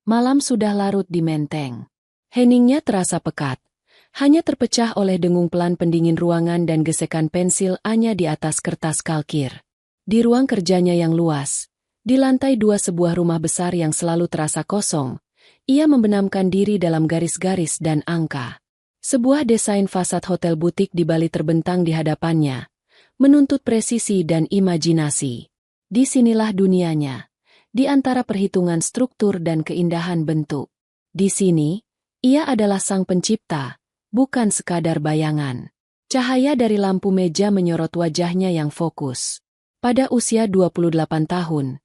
Malam sudah larut di menteng. Heningnya terasa pekat. Hanya terpecah oleh dengung pelan pendingin ruangan dan gesekan pensil Anya di atas kertas kalkir. Di ruang kerjanya yang luas, di lantai 2 sebuah rumah besar yang selalu terasa kosong, ia membenamkan diri dalam garis-garis dan angka. Sebuah desain fasad hotel butik di Bali terbentang di hadapannya, menuntut presisi dan imajinasi. Disinilah dunianya, di antara perhitungan struktur dan keindahan bentuk. Di sini, ia adalah sang pencipta, bukan sekadar bayangan. Cahaya dari lampu meja menyorot wajahnya yang fokus. Pada usia 28 tahun,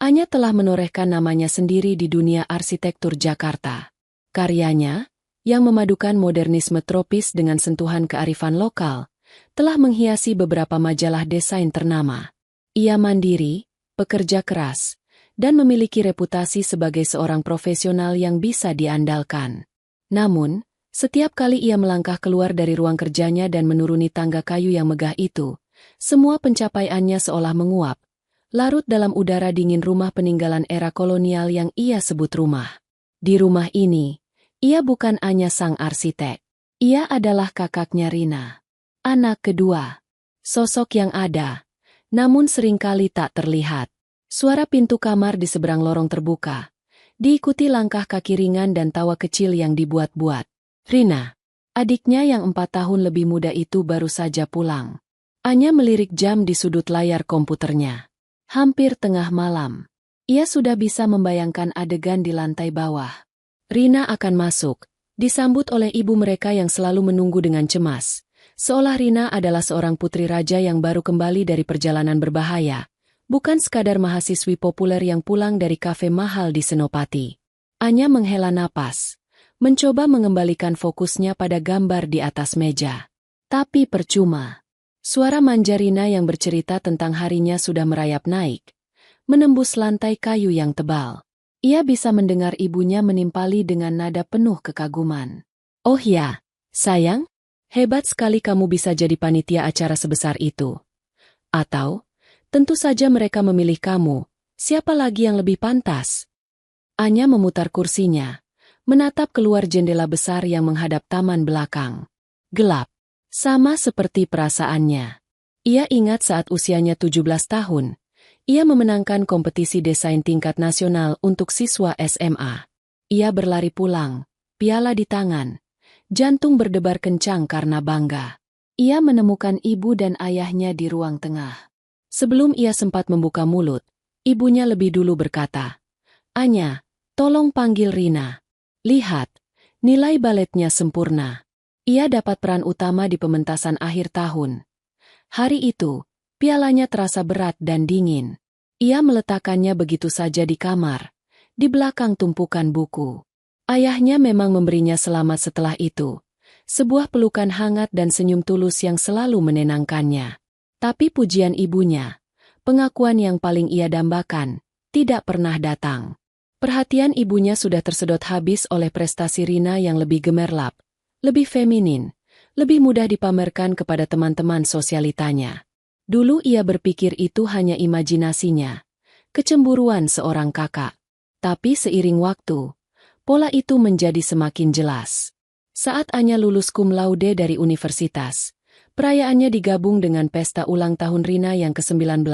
Anya telah menorehkan namanya sendiri di dunia arsitektur Jakarta. Karyanya, yang memadukan modernisme tropis dengan sentuhan kearifan lokal, telah menghiasi beberapa majalah desain ternama. Ia mandiri, pekerja keras, dan memiliki reputasi sebagai seorang profesional yang bisa diandalkan. Namun, setiap kali ia melangkah keluar dari ruang kerjanya dan menuruni tangga kayu yang megah itu, semua pencapaiannya seolah menguap, larut dalam udara dingin rumah peninggalan era kolonial yang ia sebut rumah. Di rumah ini, ia bukan hanya sang arsitek. Ia adalah kakaknya Rina. Anak kedua. Sosok yang ada, namun seringkali tak terlihat. Suara pintu kamar di seberang lorong terbuka, diikuti langkah kaki ringan dan tawa kecil yang dibuat-buat. Rina, adiknya yang 4 tahun lebih muda itu baru saja pulang. Anya melirik jam di sudut layar komputernya. Hampir tengah malam. Ia sudah bisa membayangkan adegan di lantai bawah. Rina akan masuk, disambut oleh ibu mereka yang selalu menunggu dengan cemas. Seolah Rina adalah seorang putri raja yang baru kembali dari perjalanan berbahaya, bukan sekadar mahasiswi populer yang pulang dari kafe mahal di Senopati. Anya menghela napas, mencoba mengembalikan fokusnya pada gambar di atas meja. Tapi percuma. Suara manja Rina yang bercerita tentang harinya sudah merayap naik, menembus lantai kayu yang tebal. Ia bisa mendengar ibunya menimpali dengan nada penuh kekaguman. "Oh ya, sayang, hebat sekali kamu bisa jadi panitia acara sebesar itu." Atau, "Tentu saja mereka memilih kamu, siapa lagi yang lebih pantas?" Anya memutar kursinya, menatap keluar jendela besar yang menghadap taman belakang. Gelap. Sama seperti perasaannya. Ia ingat saat usianya 17 tahun, ia memenangkan kompetisi desain tingkat nasional untuk siswa SMA. Ia berlari pulang, piala di tangan, jantung berdebar kencang karena bangga. Ia menemukan ibu dan ayahnya di ruang tengah. Sebelum ia sempat membuka mulut, ibunya lebih dulu berkata, "Anya, tolong panggil Rina. Lihat, nilai baletnya sempurna." Ia dapat peran utama di pementasan akhir tahun. Hari itu, pialanya terasa berat dan dingin. Ia meletakkannya begitu saja di kamar, di belakang tumpukan buku. Ayahnya memang memberinya selamat setelah itu, sebuah pelukan hangat dan senyum tulus yang selalu menenangkannya. Tapi pujian ibunya, pengakuan yang paling ia dambakan, tidak pernah datang. Perhatian ibunya sudah tersedot habis oleh prestasi Rina yang lebih gemerlap, lebih feminin, lebih mudah dipamerkan kepada teman-teman sosialitanya. Dulu ia berpikir itu hanya imajinasinya, kecemburuan seorang kakak. Tapi seiring waktu, pola itu menjadi semakin jelas. Saat Anya lulus cum laude dari universitas, perayaannya digabung dengan pesta ulang tahun Rina yang ke-19,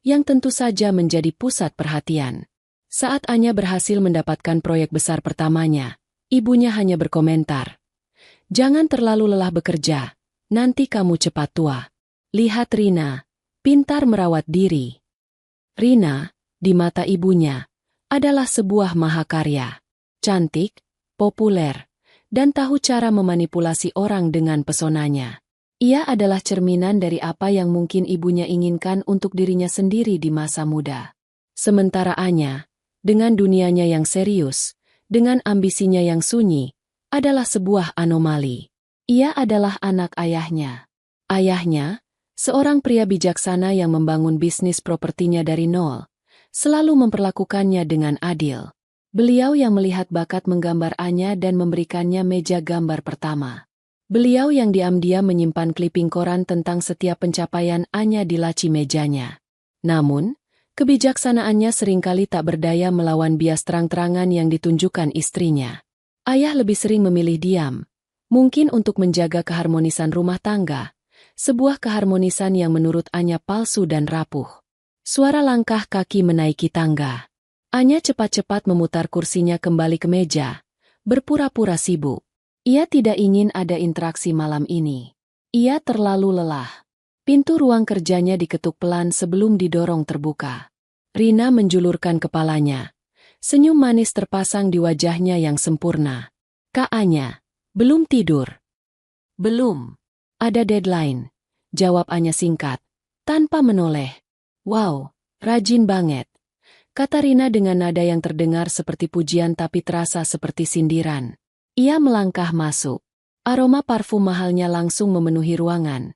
yang tentu saja menjadi pusat perhatian. Saat Anya berhasil mendapatkan proyek besar pertamanya, ibunya hanya berkomentar, "Jangan terlalu lelah bekerja, nanti kamu cepat tua. Lihat Rina, pintar merawat diri." Rina, di mata ibunya, adalah sebuah mahakarya. Cantik, populer, dan tahu cara memanipulasi orang dengan pesonanya. Ia adalah cerminan dari apa yang mungkin ibunya inginkan untuk dirinya sendiri di masa muda. Sementara Anya, dengan dunianya yang serius, dengan ambisinya yang sunyi, adalah sebuah anomali. Ia adalah anak ayahnya. Ayahnya, seorang pria bijaksana yang membangun bisnis propertinya dari nol, selalu memperlakukannya dengan adil. Beliau yang melihat bakat menggambar Anya dan memberikannya meja gambar pertama. Beliau yang diam-diam menyimpan kliping koran tentang setiap pencapaian Anya di laci mejanya. Namun, Kebijaksanaannya seringkali tak berdaya melawan bias terang-terangan yang ditunjukkan istrinya. Ayah lebih sering memilih diam, mungkin untuk menjaga keharmonisan rumah tangga, sebuah keharmonisan yang menurut Anya palsu dan rapuh. Suara langkah kaki menaiki tangga. Anya cepat-cepat memutar kursinya kembali ke meja, berpura-pura sibuk. Ia tidak ingin ada interaksi malam ini. Ia terlalu lelah. Pintu ruang kerjanya diketuk pelan sebelum didorong terbuka. Rina menjulurkan kepalanya. Senyum manis terpasang di wajahnya yang sempurna. "Kak Anya, belum tidur?" "Belum. Ada deadline," jawab Anya singkat, tanpa menoleh. "Wow, rajin banget," kata Rina dengan nada yang terdengar seperti pujian tapi terasa seperti sindiran. Ia melangkah masuk. Aroma parfum mahalnya langsung memenuhi ruangan,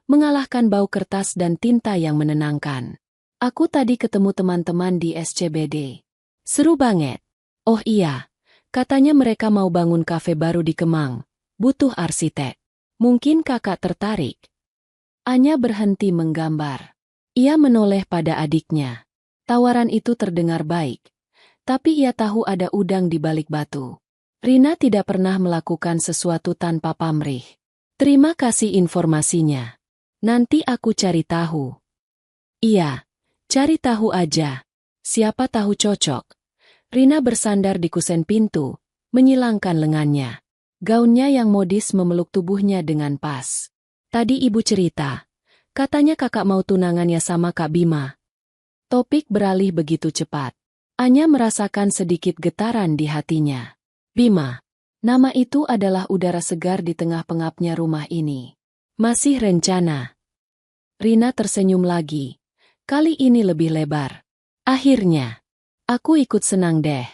mengalahkan bau kertas dan tinta yang menenangkan. "Aku tadi ketemu teman-teman di SCBD. Seru banget." "Oh iya, katanya mereka mau bangun kafe baru di Kemang. Butuh arsitek. Mungkin kakak tertarik?" Anya berhenti menggambar. Ia menoleh pada adiknya. Tawaran itu terdengar baik, tapi ia tahu ada udang di balik batu. Rina tidak pernah melakukan sesuatu tanpa pamrih. "Terima kasih informasinya. Nanti aku cari tahu." "Iya, cari tahu aja. Siapa tahu cocok." Rina bersandar di kusen pintu, menyilangkan lengannya. Gaunnya yang modis memeluk tubuhnya dengan pas. "Tadi ibu cerita, katanya kakak mau tunangannya sama Kak Bima." Topik beralih begitu cepat. Anya merasakan sedikit getaran di hatinya. Bima. Nama itu adalah udara segar di tengah pengapnya rumah ini. "Masih rencana?" Rina tersenyum lagi. Kali ini lebih lebar. "Akhirnya. Aku ikut senang deh.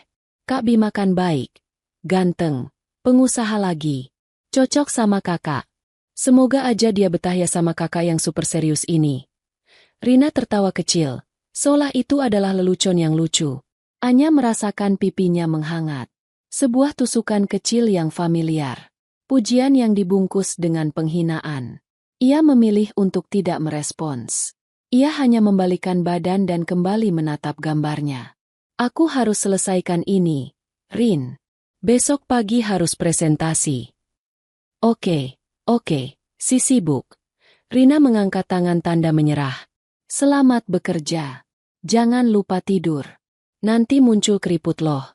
Kak Bima kan baik, ganteng, pengusaha lagi. Cocok sama kakak. Semoga aja dia betah ya sama kakak yang super serius ini." Rina tertawa kecil, seolah itu adalah lelucon yang lucu. Anya merasakan pipinya menghangat. Sebuah tusukan kecil yang familiar. Pujian yang dibungkus dengan penghinaan. Ia memilih untuk tidak merespons. Ia hanya membalikkan badan dan kembali menatap gambarnya. "Aku harus selesaikan ini, Rin. Besok pagi harus presentasi." Oke, si sibuk." Rina mengangkat tangan tanda menyerah. "Selamat bekerja. Jangan lupa tidur. Nanti muncul keriput loh."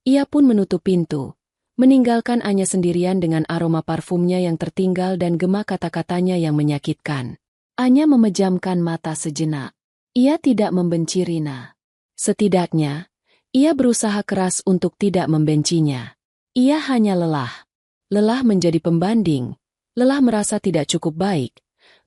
Ia pun menutup pintu, meninggalkan Anya sendirian dengan aroma parfumnya yang tertinggal dan gema kata-katanya yang menyakitkan. Anya memejamkan mata sejenak. Ia tidak membenci Rina. Setidaknya, ia berusaha keras untuk tidak membencinya. Ia hanya lelah. Lelah menjadi pembanding, lelah merasa tidak cukup baik,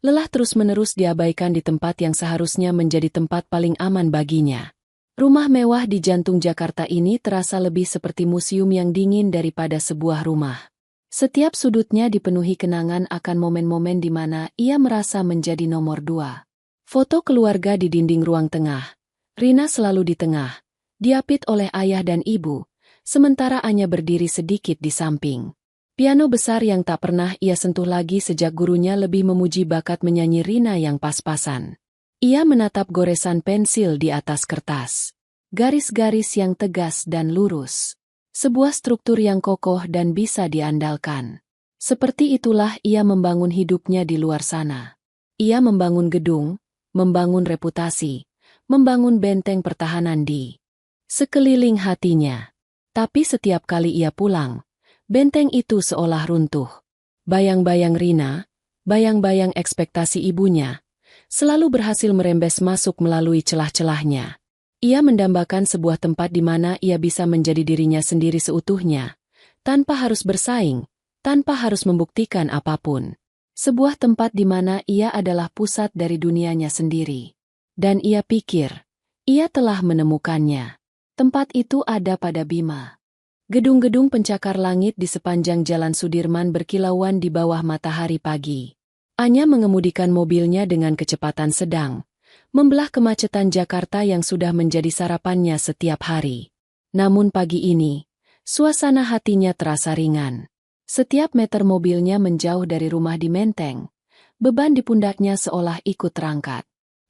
lelah terus-menerus diabaikan di tempat yang seharusnya menjadi tempat paling aman baginya. Rumah mewah di jantung Jakarta ini terasa lebih seperti museum yang dingin daripada sebuah rumah. Setiap sudutnya dipenuhi kenangan akan momen-momen di mana ia merasa menjadi nomor 2. Foto keluarga di dinding ruang tengah. Rina selalu di tengah, diapit oleh ayah dan ibu, sementara Anya berdiri sedikit di samping. Piano besar yang tak pernah ia sentuh lagi sejak gurunya lebih memuji bakat menyanyi Rina yang pas-pasan. Ia menatap goresan pensil di atas kertas. Garis-garis yang tegas dan lurus. Sebuah struktur yang kokoh dan bisa diandalkan. Seperti itulah ia membangun hidupnya di luar sana. Ia membangun gedung, membangun reputasi, membangun benteng pertahanan di sekeliling hatinya. Tapi setiap kali ia pulang, benteng itu seolah runtuh. Bayang-bayang Rina, bayang-bayang ekspektasi ibunya, selalu berhasil merembes masuk melalui celah-celahnya. Ia mendambakan sebuah tempat di mana ia bisa menjadi dirinya sendiri seutuhnya, tanpa harus bersaing, tanpa harus membuktikan apapun. Sebuah tempat di mana ia adalah pusat dari dunianya sendiri. Dan ia pikir, ia telah menemukannya. Tempat itu ada pada Bima. Gedung-gedung pencakar langit di sepanjang Jalan Sudirman berkilauan di bawah matahari pagi. Anya mengemudikan mobilnya dengan kecepatan sedang, membelah kemacetan Jakarta yang sudah menjadi sarapannya setiap hari. Namun pagi ini, suasana hatinya terasa ringan. Setiap meter mobilnya menjauh dari rumah di Menteng, beban di pundaknya seolah ikut terangkat.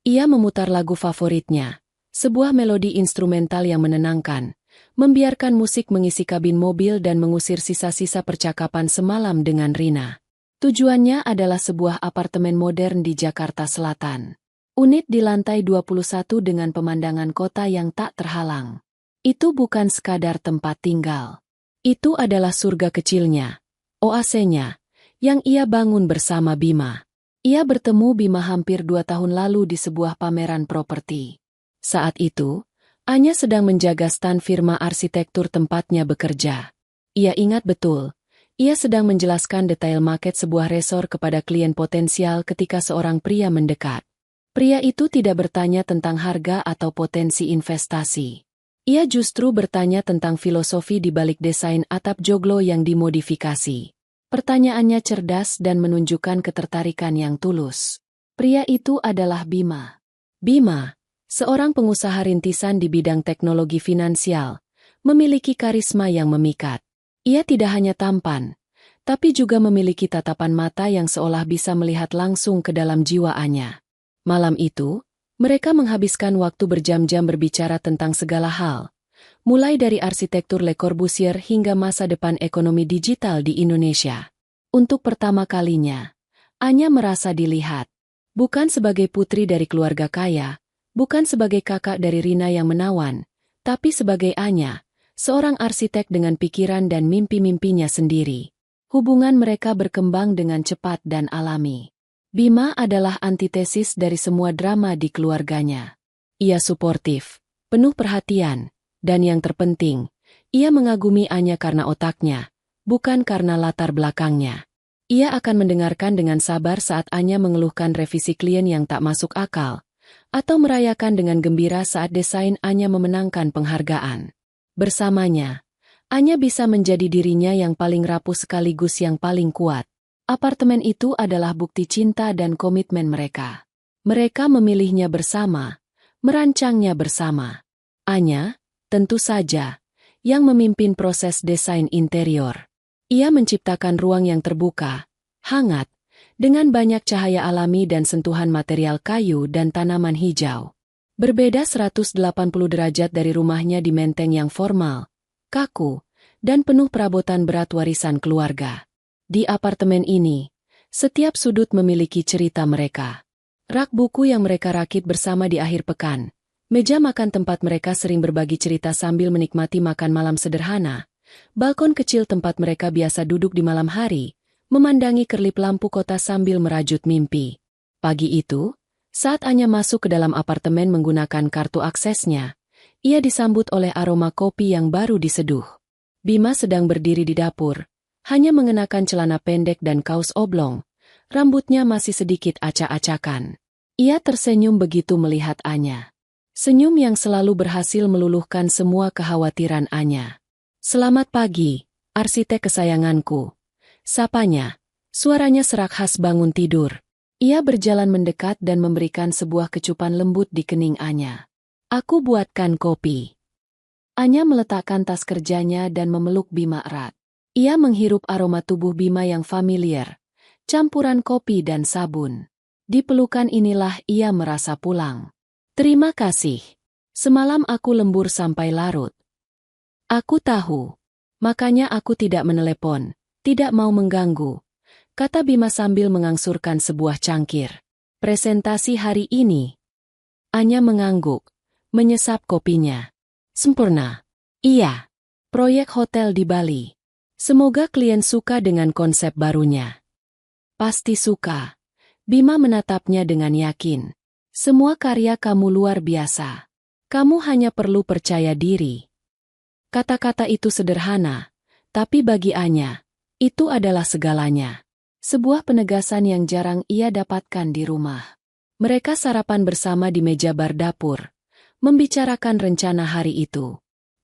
Ia memutar lagu favoritnya, Sebuah melodi instrumental yang menenangkan, membiarkan musik mengisi kabin mobil dan mengusir sisa-sisa percakapan semalam dengan Rina. Tujuannya adalah sebuah apartemen modern di Jakarta Selatan. Unit di lantai 21 dengan pemandangan kota yang tak terhalang. Itu bukan sekadar tempat tinggal. Itu adalah surga kecilnya, oasenya, yang ia bangun bersama Bima. Ia bertemu Bima hampir 2 tahun lalu di sebuah pameran properti. Saat itu, Anya sedang menjaga stan firma arsitektur tempatnya bekerja. Ia ingat betul, ia sedang menjelaskan detail maket sebuah resor kepada klien potensial ketika seorang pria mendekat. Pria itu tidak bertanya tentang harga atau potensi investasi. Ia justru bertanya tentang filosofi di balik desain atap joglo yang dimodifikasi. Pertanyaannya cerdas dan menunjukkan ketertarikan yang tulus. Pria itu adalah Bima. Bima, seorang pengusaha rintisan di bidang teknologi finansial, memiliki karisma yang memikat. Ia tidak hanya tampan, tapi juga memiliki tatapan mata yang seolah bisa melihat langsung ke dalam jiwa Anya. Malam itu, mereka menghabiskan waktu berjam-jam berbicara tentang segala hal, mulai dari arsitektur Le Corbusier hingga masa depan ekonomi digital di Indonesia. Untuk pertama kalinya, Anya merasa dilihat, bukan sebagai putri dari keluarga kaya, bukan sebagai kakak dari Rina yang menawan, tapi sebagai Anya, seorang arsitek dengan pikiran dan mimpi-mimpinya sendiri. Hubungan mereka berkembang dengan cepat dan alami. Bima adalah antitesis dari semua drama di keluarganya. Ia suportif, penuh perhatian, dan yang terpenting, ia mengagumi Anya karena otaknya, bukan karena latar belakangnya. Ia akan mendengarkan dengan sabar saat Anya mengeluhkan revisi klien yang tak masuk akal, atau merayakan dengan gembira saat desain Anya memenangkan penghargaan. Bersamanya, Anya bisa menjadi dirinya yang paling rapuh sekaligus yang paling kuat. Apartemen itu adalah bukti cinta dan komitmen mereka. Mereka memilihnya bersama, merancangnya bersama. Anya, tentu saja, yang memimpin proses desain interior. Ia menciptakan ruang yang terbuka, hangat, dengan banyak cahaya alami dan sentuhan material kayu dan tanaman hijau. Berbeda 180 derajat dari rumahnya di Menteng yang formal, kaku, dan penuh perabotan berat warisan keluarga. Di apartemen ini, setiap sudut memiliki cerita mereka. Rak buku yang mereka rakit bersama di akhir pekan, meja makan tempat mereka sering berbagi cerita sambil menikmati makan malam sederhana, balkon kecil tempat mereka biasa duduk di malam hari, memandangi kerlip lampu kota sambil merajut mimpi. Pagi itu, saat Anya masuk ke dalam apartemen menggunakan kartu aksesnya, ia disambut oleh aroma kopi yang baru diseduh. Bima sedang berdiri di dapur, hanya mengenakan celana pendek dan kaos oblong, rambutnya masih sedikit acak-acakan. Ia tersenyum begitu melihat Anya. Senyum yang selalu berhasil meluluhkan semua kekhawatiran Anya. "Selamat pagi, arsitek kesayanganku," sapanya, suaranya serak khas bangun tidur. Ia berjalan mendekat dan memberikan sebuah kecupan lembut di kening Anya. "Aku buatkan kopi." Anya meletakkan tas kerjanya dan memeluk Bima erat. Ia menghirup aroma tubuh Bima yang familiar, campuran kopi dan sabun. Di pelukan inilah ia merasa pulang. "Terima kasih. Semalam aku lembur sampai larut." "Aku tahu. Makanya aku tidak menelepon. Tidak mau mengganggu," kata Bima sambil mengangsurkan sebuah cangkir. "Presentasi hari ini." Anya mengangguk, menyesap kopinya. "Sempurna." "Iya. Proyek hotel di Bali. Semoga klien suka dengan konsep barunya." "Pasti suka." Bima menatapnya dengan yakin. "Semua karya kamu luar biasa. Kamu hanya perlu percaya diri." Kata-kata itu sederhana, tapi bagi Anya, itu adalah segalanya. Sebuah penegasan yang jarang ia dapatkan di rumah. Mereka sarapan bersama di meja bar dapur, membicarakan rencana hari itu.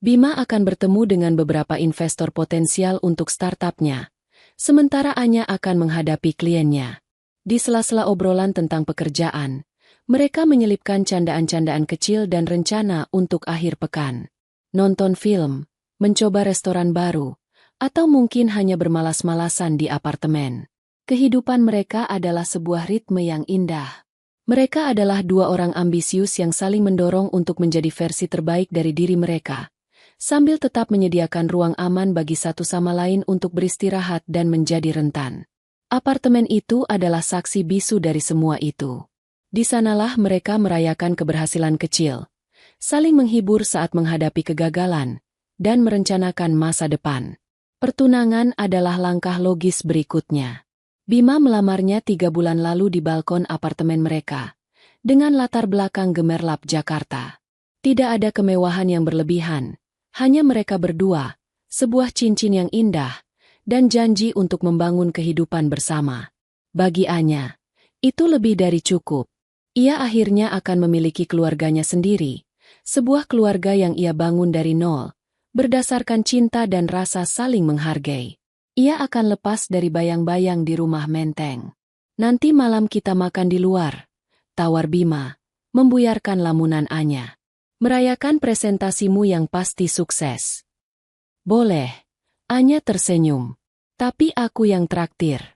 Bima akan bertemu dengan beberapa investor potensial untuk startupnya, sementara Anya akan menghadapi kliennya. Di sela-sela obrolan tentang pekerjaan, mereka menyelipkan candaan-candaan kecil dan rencana untuk akhir pekan. Nonton film, mencoba restoran baru, atau mungkin hanya bermalas-malasan di apartemen. Kehidupan mereka adalah sebuah ritme yang indah. Mereka adalah dua orang ambisius yang saling mendorong untuk menjadi versi terbaik dari diri mereka, sambil tetap menyediakan ruang aman bagi satu sama lain untuk beristirahat dan menjadi rentan. Apartemen itu adalah saksi bisu dari semua itu. Di sanalah mereka merayakan keberhasilan kecil, saling menghibur saat menghadapi kegagalan, dan merencanakan masa depan. Pertunangan adalah langkah logis berikutnya. Bima melamarnya 3 bulan lalu di balkon apartemen mereka, dengan latar belakang gemerlap Jakarta. Tidak ada kemewahan yang berlebihan, hanya mereka berdua, sebuah cincin yang indah, dan janji untuk membangun kehidupan bersama. Bagi Anya, itu lebih dari cukup. Ia akhirnya akan memiliki keluarganya sendiri, sebuah keluarga yang ia bangun dari nol, berdasarkan cinta dan rasa saling menghargai. Ia akan lepas dari bayang-bayang di rumah menteng. Nanti malam kita makan di luar, tawar Bima, membuyarkan lamunan Anya. Merayakan presentasimu yang pasti sukses. Boleh, Anya tersenyum. Tapi aku yang traktir.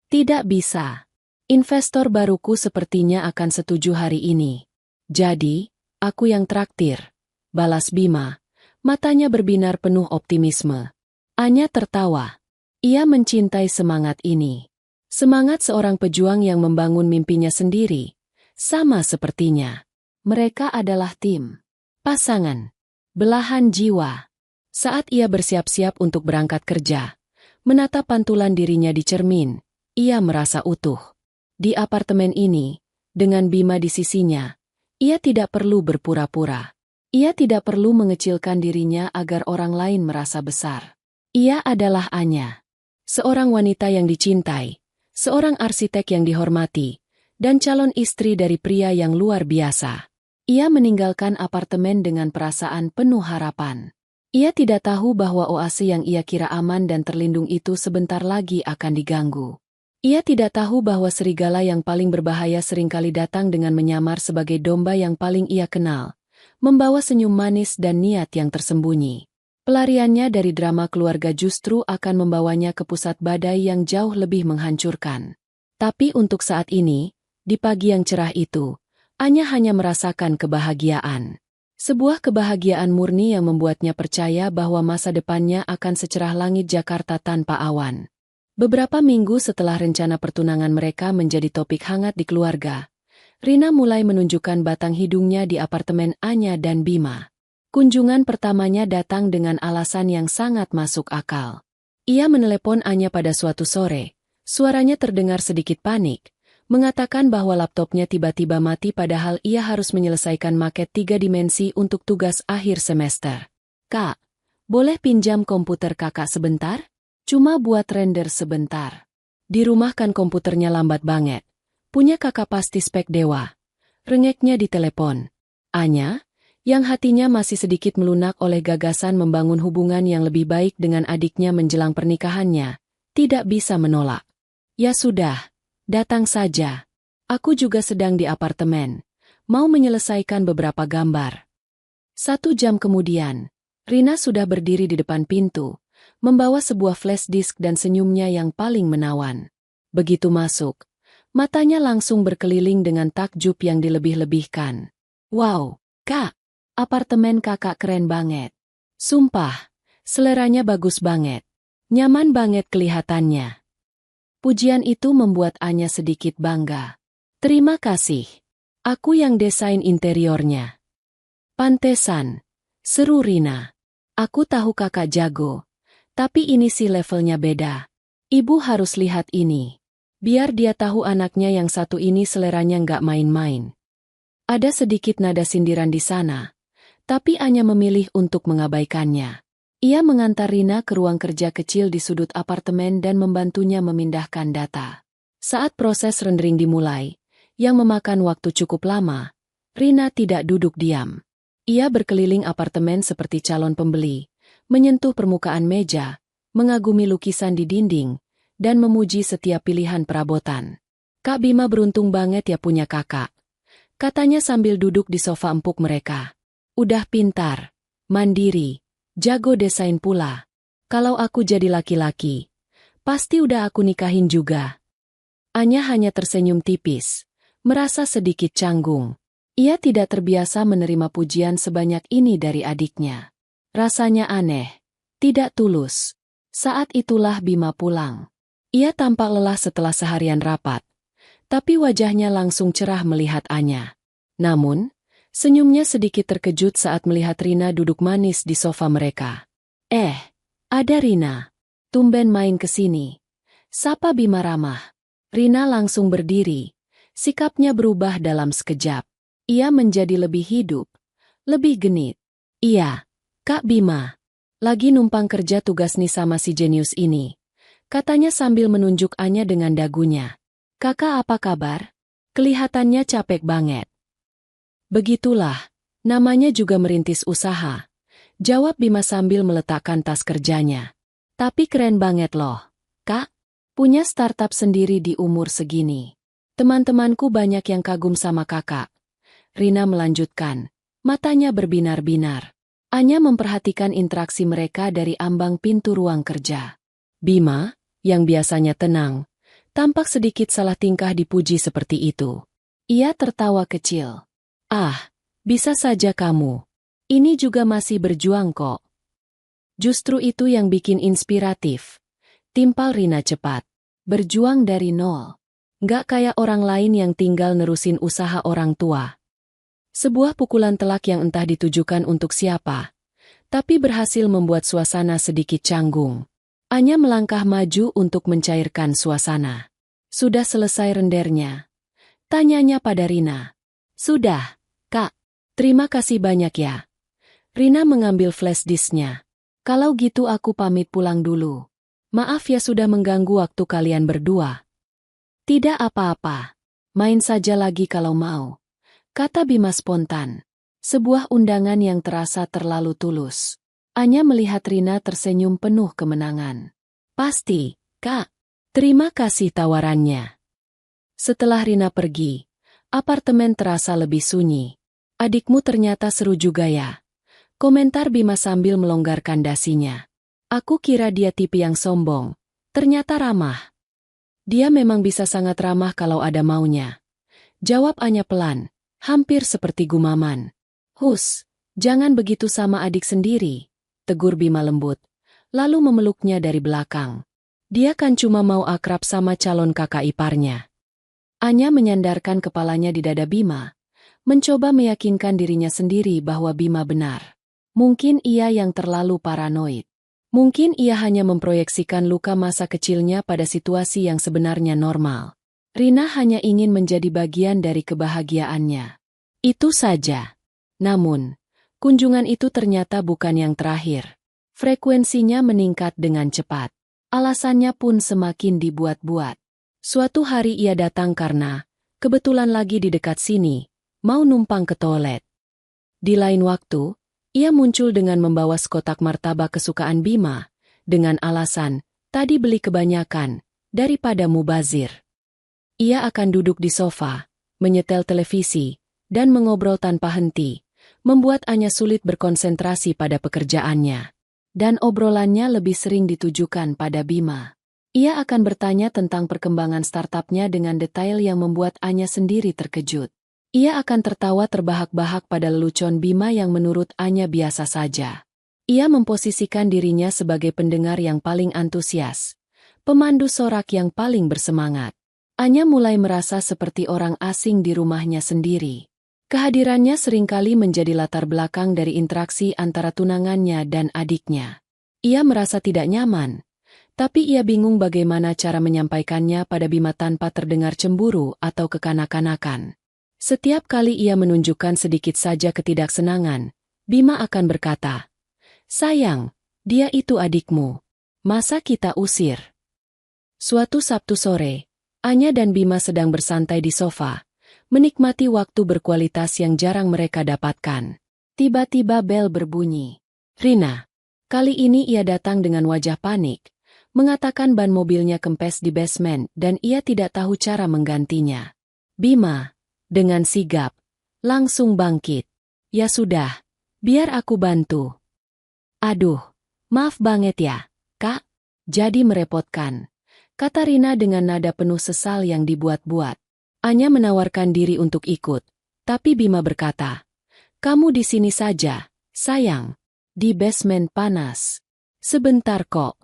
Tidak bisa. Investor baruku sepertinya akan setuju hari ini. Jadi, aku yang traktir, balas Bima, matanya berbinar penuh optimisme. Anya tertawa. Ia mencintai semangat ini. Semangat seorang pejuang yang membangun mimpinya sendiri. Sama sepertinya. Mereka adalah tim. Pasangan. Belahan jiwa. Saat ia bersiap-siap untuk berangkat kerja, menatap pantulan dirinya di cermin, ia merasa utuh. Di apartemen ini, dengan Bima di sisinya, ia tidak perlu berpura-pura. Ia tidak perlu mengecilkan dirinya agar orang lain merasa besar. Ia adalah Anya. Seorang wanita yang dicintai, seorang arsitek yang dihormati, dan calon istri dari pria yang luar biasa. Ia meninggalkan apartemen dengan perasaan penuh harapan. Ia tidak tahu bahwa oase yang ia kira aman dan terlindung itu sebentar lagi akan diganggu. Ia tidak tahu bahwa serigala yang paling berbahaya seringkali datang dengan menyamar sebagai domba yang paling ia kenal, membawa senyum manis dan niat yang tersembunyi. Pelariannya dari drama keluarga justru akan membawanya ke pusat badai yang jauh lebih menghancurkan. Tapi untuk saat ini, di pagi yang cerah itu, Anya hanya merasakan kebahagiaan. Sebuah kebahagiaan murni yang membuatnya percaya bahwa masa depannya akan secerah langit Jakarta tanpa awan. Beberapa minggu setelah rencana pertunangan mereka menjadi topik hangat di keluarga, Rina mulai menunjukkan batang hidungnya di apartemen Anya dan Bima. Kunjungan pertamanya datang dengan alasan yang sangat masuk akal. Ia menelepon Anya pada suatu sore, suaranya terdengar sedikit panik, mengatakan bahwa laptopnya tiba-tiba mati padahal ia harus menyelesaikan maket 3 dimensi untuk tugas akhir semester. Kak, boleh pinjam komputer kakak sebentar? Cuma buat render sebentar. Di rumah kan komputernya lambat banget. Punya kakak pasti spek dewa. Rengeknya di telepon. Anya, yang hatinya masih sedikit melunak oleh gagasan membangun hubungan yang lebih baik dengan adiknya menjelang pernikahannya, tidak bisa menolak. Ya sudah, datang saja. Aku juga sedang di apartemen, mau menyelesaikan beberapa gambar. 1 jam kemudian, Rina sudah berdiri di depan pintu, membawa sebuah flash disk dan senyumnya yang paling menawan. Begitu masuk, matanya langsung berkeliling dengan takjub yang dilebih-lebihkan. Wow, Kak! Apartemen kakak keren banget. Sumpah, seleranya bagus banget. Nyaman banget kelihatannya. Pujian itu membuat Anya sedikit bangga. Terima kasih. Aku yang desain interiornya. Pantesan. Seru Rina. Aku tahu kakak jago. Tapi ini sih levelnya beda. Ibu harus lihat ini. Biar dia tahu anaknya yang satu ini seleranya nggak main-main. Ada sedikit nada sindiran di sana. Tapi Anya memilih untuk mengabaikannya. Ia mengantar Rina ke ruang kerja kecil di sudut apartemen dan membantunya memindahkan data. Saat proses rendering dimulai, yang memakan waktu cukup lama, Rina tidak duduk diam. Ia berkeliling apartemen seperti calon pembeli, menyentuh permukaan meja, mengagumi lukisan di dinding, dan memuji setiap pilihan perabotan. Kak Bima beruntung banget ya punya kakak, katanya sambil duduk di sofa empuk mereka. Udah pintar, mandiri, jago desain pula. Kalau aku jadi laki-laki, pasti udah aku nikahin juga. Anya hanya tersenyum tipis, merasa sedikit canggung. Ia tidak terbiasa menerima pujian sebanyak ini dari adiknya. Rasanya aneh, tidak tulus. Saat itulah Bima pulang. Ia tampak lelah setelah seharian rapat, tapi wajahnya langsung cerah melihat Anya. Namun, senyumnya sedikit terkejut saat melihat Rina duduk manis di sofa mereka. Ada Rina. Tumben main ke sini. Sapa Bima ramah. Rina langsung berdiri. Sikapnya berubah dalam sekejap. Ia menjadi lebih hidup, lebih genit. Iya, Kak Bima. Lagi numpang kerja tugas nih sama si jenius ini. Katanya sambil menunjuk Anya dengan dagunya. Kakak apa kabar? Kelihatannya capek banget. Begitulah, namanya juga merintis usaha. Jawab Bima sambil meletakkan tas kerjanya. Tapi keren banget loh, Kak. Punya startup sendiri di umur segini. Teman-temanku banyak yang kagum sama kakak. Rina melanjutkan, matanya berbinar-binar. Anya memperhatikan interaksi mereka dari ambang pintu ruang kerja. Bima, yang biasanya tenang, tampak sedikit salah tingkah dipuji seperti itu. Ia tertawa kecil. Bisa saja kamu. Ini juga masih berjuang kok. Justru itu yang bikin inspiratif. Timpal Rina cepat. Berjuang dari nol. Nggak kayak orang lain yang tinggal nerusin usaha orang tua. Sebuah pukulan telak yang entah ditujukan untuk siapa, tapi berhasil membuat suasana sedikit canggung. Anya melangkah maju untuk mencairkan suasana. Sudah selesai rendernya? Tanyanya pada Rina. Sudah, Kak. Terima kasih banyak ya. Rina mengambil flash disknya. Kalau gitu aku pamit pulang dulu. Maaf ya sudah mengganggu waktu kalian berdua. Tidak apa-apa. Main saja lagi kalau mau. Kata Bima spontan. Sebuah undangan yang terasa terlalu tulus. Anya melihat Rina tersenyum penuh kemenangan. Pasti, Kak. Terima kasih tawarannya. Setelah Rina pergi, apartemen terasa lebih sunyi. Adikmu ternyata seru juga ya. Komentar Bima sambil melonggarkan dasinya. Aku kira dia tipe yang sombong. Ternyata ramah. Dia memang bisa sangat ramah kalau ada maunya. Jawab Anya pelan. Hampir seperti gumaman. Hus, jangan begitu sama adik sendiri, tegur Bima lembut, lalu memeluknya dari belakang. Dia kan cuma mau akrab sama calon kakak iparnya. Anya menyandarkan kepalanya di dada Bima, mencoba meyakinkan dirinya sendiri bahwa Bima benar. Mungkin ia yang terlalu paranoid. Mungkin ia hanya memproyeksikan luka masa kecilnya pada situasi yang sebenarnya normal. Rina hanya ingin menjadi bagian dari kebahagiaannya. Itu saja. Namun, kunjungan itu ternyata bukan yang terakhir. Frekuensinya meningkat dengan cepat. Alasannya pun semakin dibuat-buat. Suatu hari ia datang karena, kebetulan lagi di dekat sini, mau numpang ke toilet. Di lain waktu, ia muncul dengan membawa sekotak martabak kesukaan Bima, dengan alasan, tadi beli kebanyakan, daripada mubazir. Ia akan duduk di sofa, menyetel televisi, dan mengobrol tanpa henti, membuat Anya sulit berkonsentrasi pada pekerjaannya. Dan obrolannya lebih sering ditujukan pada Bima. Ia akan bertanya tentang perkembangan startupnya dengan detail yang membuat Anya sendiri terkejut. Ia akan tertawa terbahak-bahak pada lelucon Bima yang menurut Anya biasa saja. Ia memposisikan dirinya sebagai pendengar yang paling antusias, pemandu sorak yang paling bersemangat. Anya mulai merasa seperti orang asing di rumahnya sendiri. Kehadirannya seringkali menjadi latar belakang dari interaksi antara tunangannya dan adiknya. Ia merasa tidak nyaman, tapi ia bingung bagaimana cara menyampaikannya pada Bima tanpa terdengar cemburu atau kekanak-kanakan. Setiap kali ia menunjukkan sedikit saja ketidaksenangan, Bima akan berkata, "Sayang, dia itu adikmu. Masa kita usir?" Suatu Sabtu sore, Anya dan Bima sedang bersantai di sofa, menikmati waktu berkualitas yang jarang mereka dapatkan. Tiba-tiba bel berbunyi. Rina. Kali ini ia datang dengan wajah panik, mengatakan ban mobilnya kempes di basement dan ia tidak tahu cara menggantinya. Bima, dengan sigap, langsung bangkit. Ya sudah, biar aku bantu. Aduh, maaf banget ya, Kak, jadi merepotkan. Kata Rina dengan nada penuh sesal yang dibuat-buat. Anya menawarkan diri untuk ikut, tapi Bima berkata, "Kamu di sini saja, sayang. Di basement panas. Sebentar kok."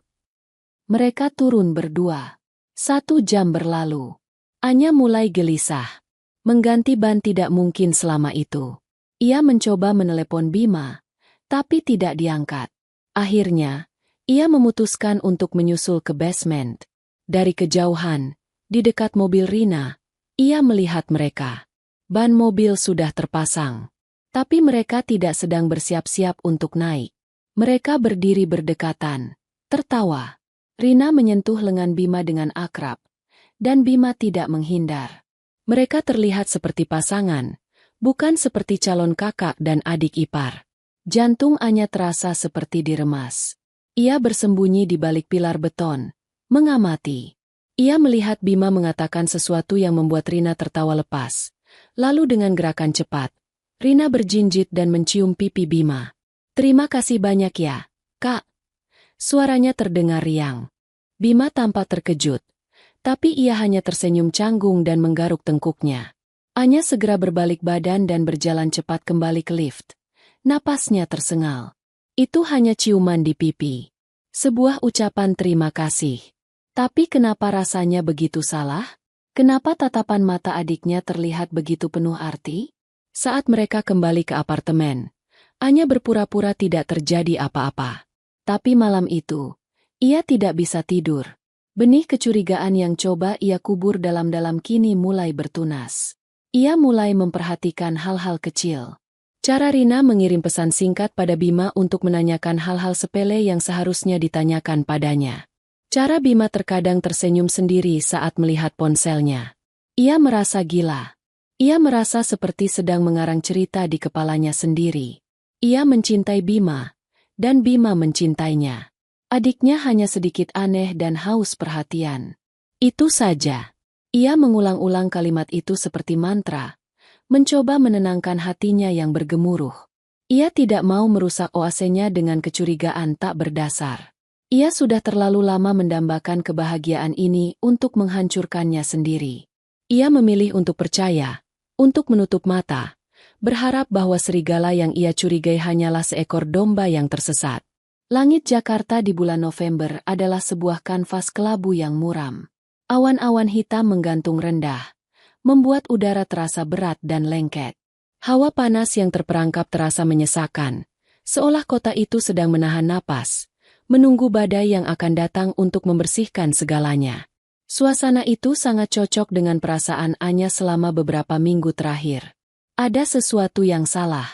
Mereka turun berdua. 1 jam berlalu. Anya mulai gelisah. Mengganti ban tidak mungkin selama itu. Ia mencoba menelepon Bima, tapi tidak diangkat. Akhirnya, ia memutuskan untuk menyusul ke basement. Dari kejauhan, di dekat mobil Rina, ia melihat mereka. Ban mobil sudah terpasang. Tapi mereka tidak sedang bersiap-siap untuk naik. Mereka berdiri berdekatan, tertawa. Rina menyentuh lengan Bima dengan akrab, dan Bima tidak menghindar. Mereka terlihat seperti pasangan, bukan seperti calon kakak dan adik ipar. Jantung Anya terasa seperti diremas. Ia bersembunyi di balik pilar beton, mengamati. Ia melihat Bima mengatakan sesuatu yang membuat Rina tertawa lepas. Lalu dengan gerakan cepat, Rina berjinjit dan mencium pipi Bima. "Terima kasih banyak ya, Kak." Suaranya terdengar riang. Bima tampak terkejut, tapi ia hanya tersenyum canggung dan menggaruk tengkuknya. Anya segera berbalik badan dan berjalan cepat kembali ke lift. Napasnya tersengal. Itu hanya ciuman di pipi. Sebuah ucapan terima kasih. Tapi kenapa rasanya begitu salah? Kenapa tatapan mata adiknya terlihat begitu penuh arti? Saat mereka kembali ke apartemen, Anya berpura-pura tidak terjadi apa-apa. Tapi malam itu, ia tidak bisa tidur. Benih kecurigaan yang coba ia kubur dalam-dalam kini mulai bertunas. Ia mulai memperhatikan hal-hal kecil. Cara Rina mengirim pesan singkat pada Bima untuk menanyakan hal-hal sepele yang seharusnya ditanyakan padanya. Cara Bima terkadang tersenyum sendiri saat melihat ponselnya. Ia merasa gila. Ia merasa seperti sedang mengarang cerita di kepalanya sendiri. Ia mencintai Bima, dan Bima mencintainya. Adiknya hanya sedikit aneh dan haus perhatian. Itu saja. Ia mengulang-ulang kalimat itu seperti mantra, mencoba menenangkan hatinya yang bergemuruh. Ia tidak mau merusak oasenya dengan kecurigaan tak berdasar. Ia sudah terlalu lama mendambakan kebahagiaan ini untuk menghancurkannya sendiri. Ia memilih untuk percaya, untuk menutup mata, berharap bahwa serigala yang ia curigai hanyalah seekor domba yang tersesat. Langit Jakarta di bulan November adalah sebuah kanvas kelabu yang muram. Awan-awan hitam menggantung rendah, membuat udara terasa berat dan lengket. Hawa panas yang terperangkap terasa menyesakan, seolah kota itu sedang menahan napas, menunggu badai yang akan datang untuk membersihkan segalanya. Suasana itu sangat cocok dengan perasaan Anya selama beberapa minggu terakhir. Ada sesuatu yang salah.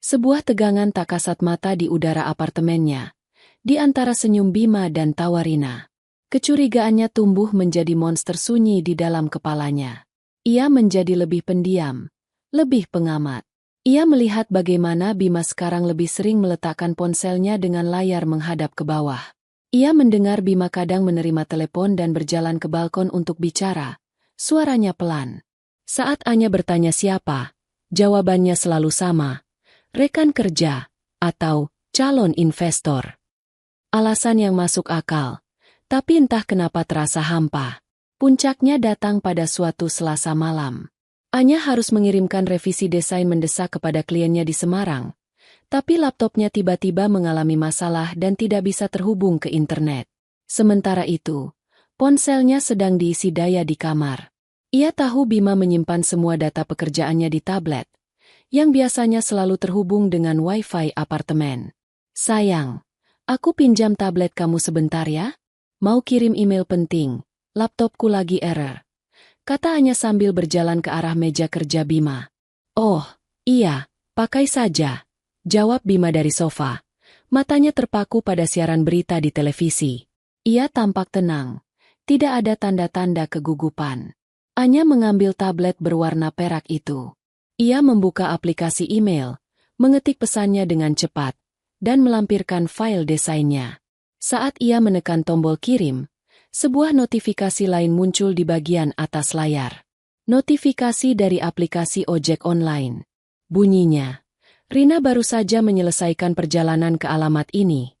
Sebuah tegangan tak kasat mata di udara apartemennya, di antara senyum Bima dan tawa Rina. Kecurigaannya tumbuh menjadi monster sunyi di dalam kepalanya. Ia menjadi lebih pendiam, lebih pengamat. Ia melihat bagaimana Bima sekarang lebih sering meletakkan ponselnya dengan layar menghadap ke bawah. Ia mendengar Bima kadang menerima telepon dan berjalan ke balkon untuk bicara. Suaranya pelan. Saat Anya bertanya siapa, jawabannya selalu sama. Rekan kerja, atau calon investor. Alasan yang masuk akal. Tapi entah kenapa terasa hampa. Puncaknya datang pada suatu Selasa malam. Anya harus mengirimkan revisi desain mendesak kepada kliennya di Semarang. Tapi laptopnya tiba-tiba mengalami masalah dan tidak bisa terhubung ke internet. Sementara itu, ponselnya sedang diisi daya di kamar. Ia tahu Bima menyimpan semua data pekerjaannya di tablet, yang biasanya selalu terhubung dengan wifi apartemen. "Sayang, aku pinjam tablet kamu sebentar ya? Mau kirim email penting, laptopku lagi error," kata Anya sambil berjalan ke arah meja kerja Bima. "Oh, iya, pakai saja," jawab Bima dari sofa. Matanya terpaku pada siaran berita di televisi. Ia tampak tenang, tidak ada tanda-tanda kegugupan. Anya mengambil tablet berwarna perak itu. Ia membuka aplikasi email, mengetik pesannya dengan cepat, dan melampirkan file desainnya. Saat ia menekan tombol kirim, sebuah notifikasi lain muncul di bagian atas layar. Notifikasi dari aplikasi ojek online. Bunyinya, "Rina baru saja menyelesaikan perjalanan ke alamat ini."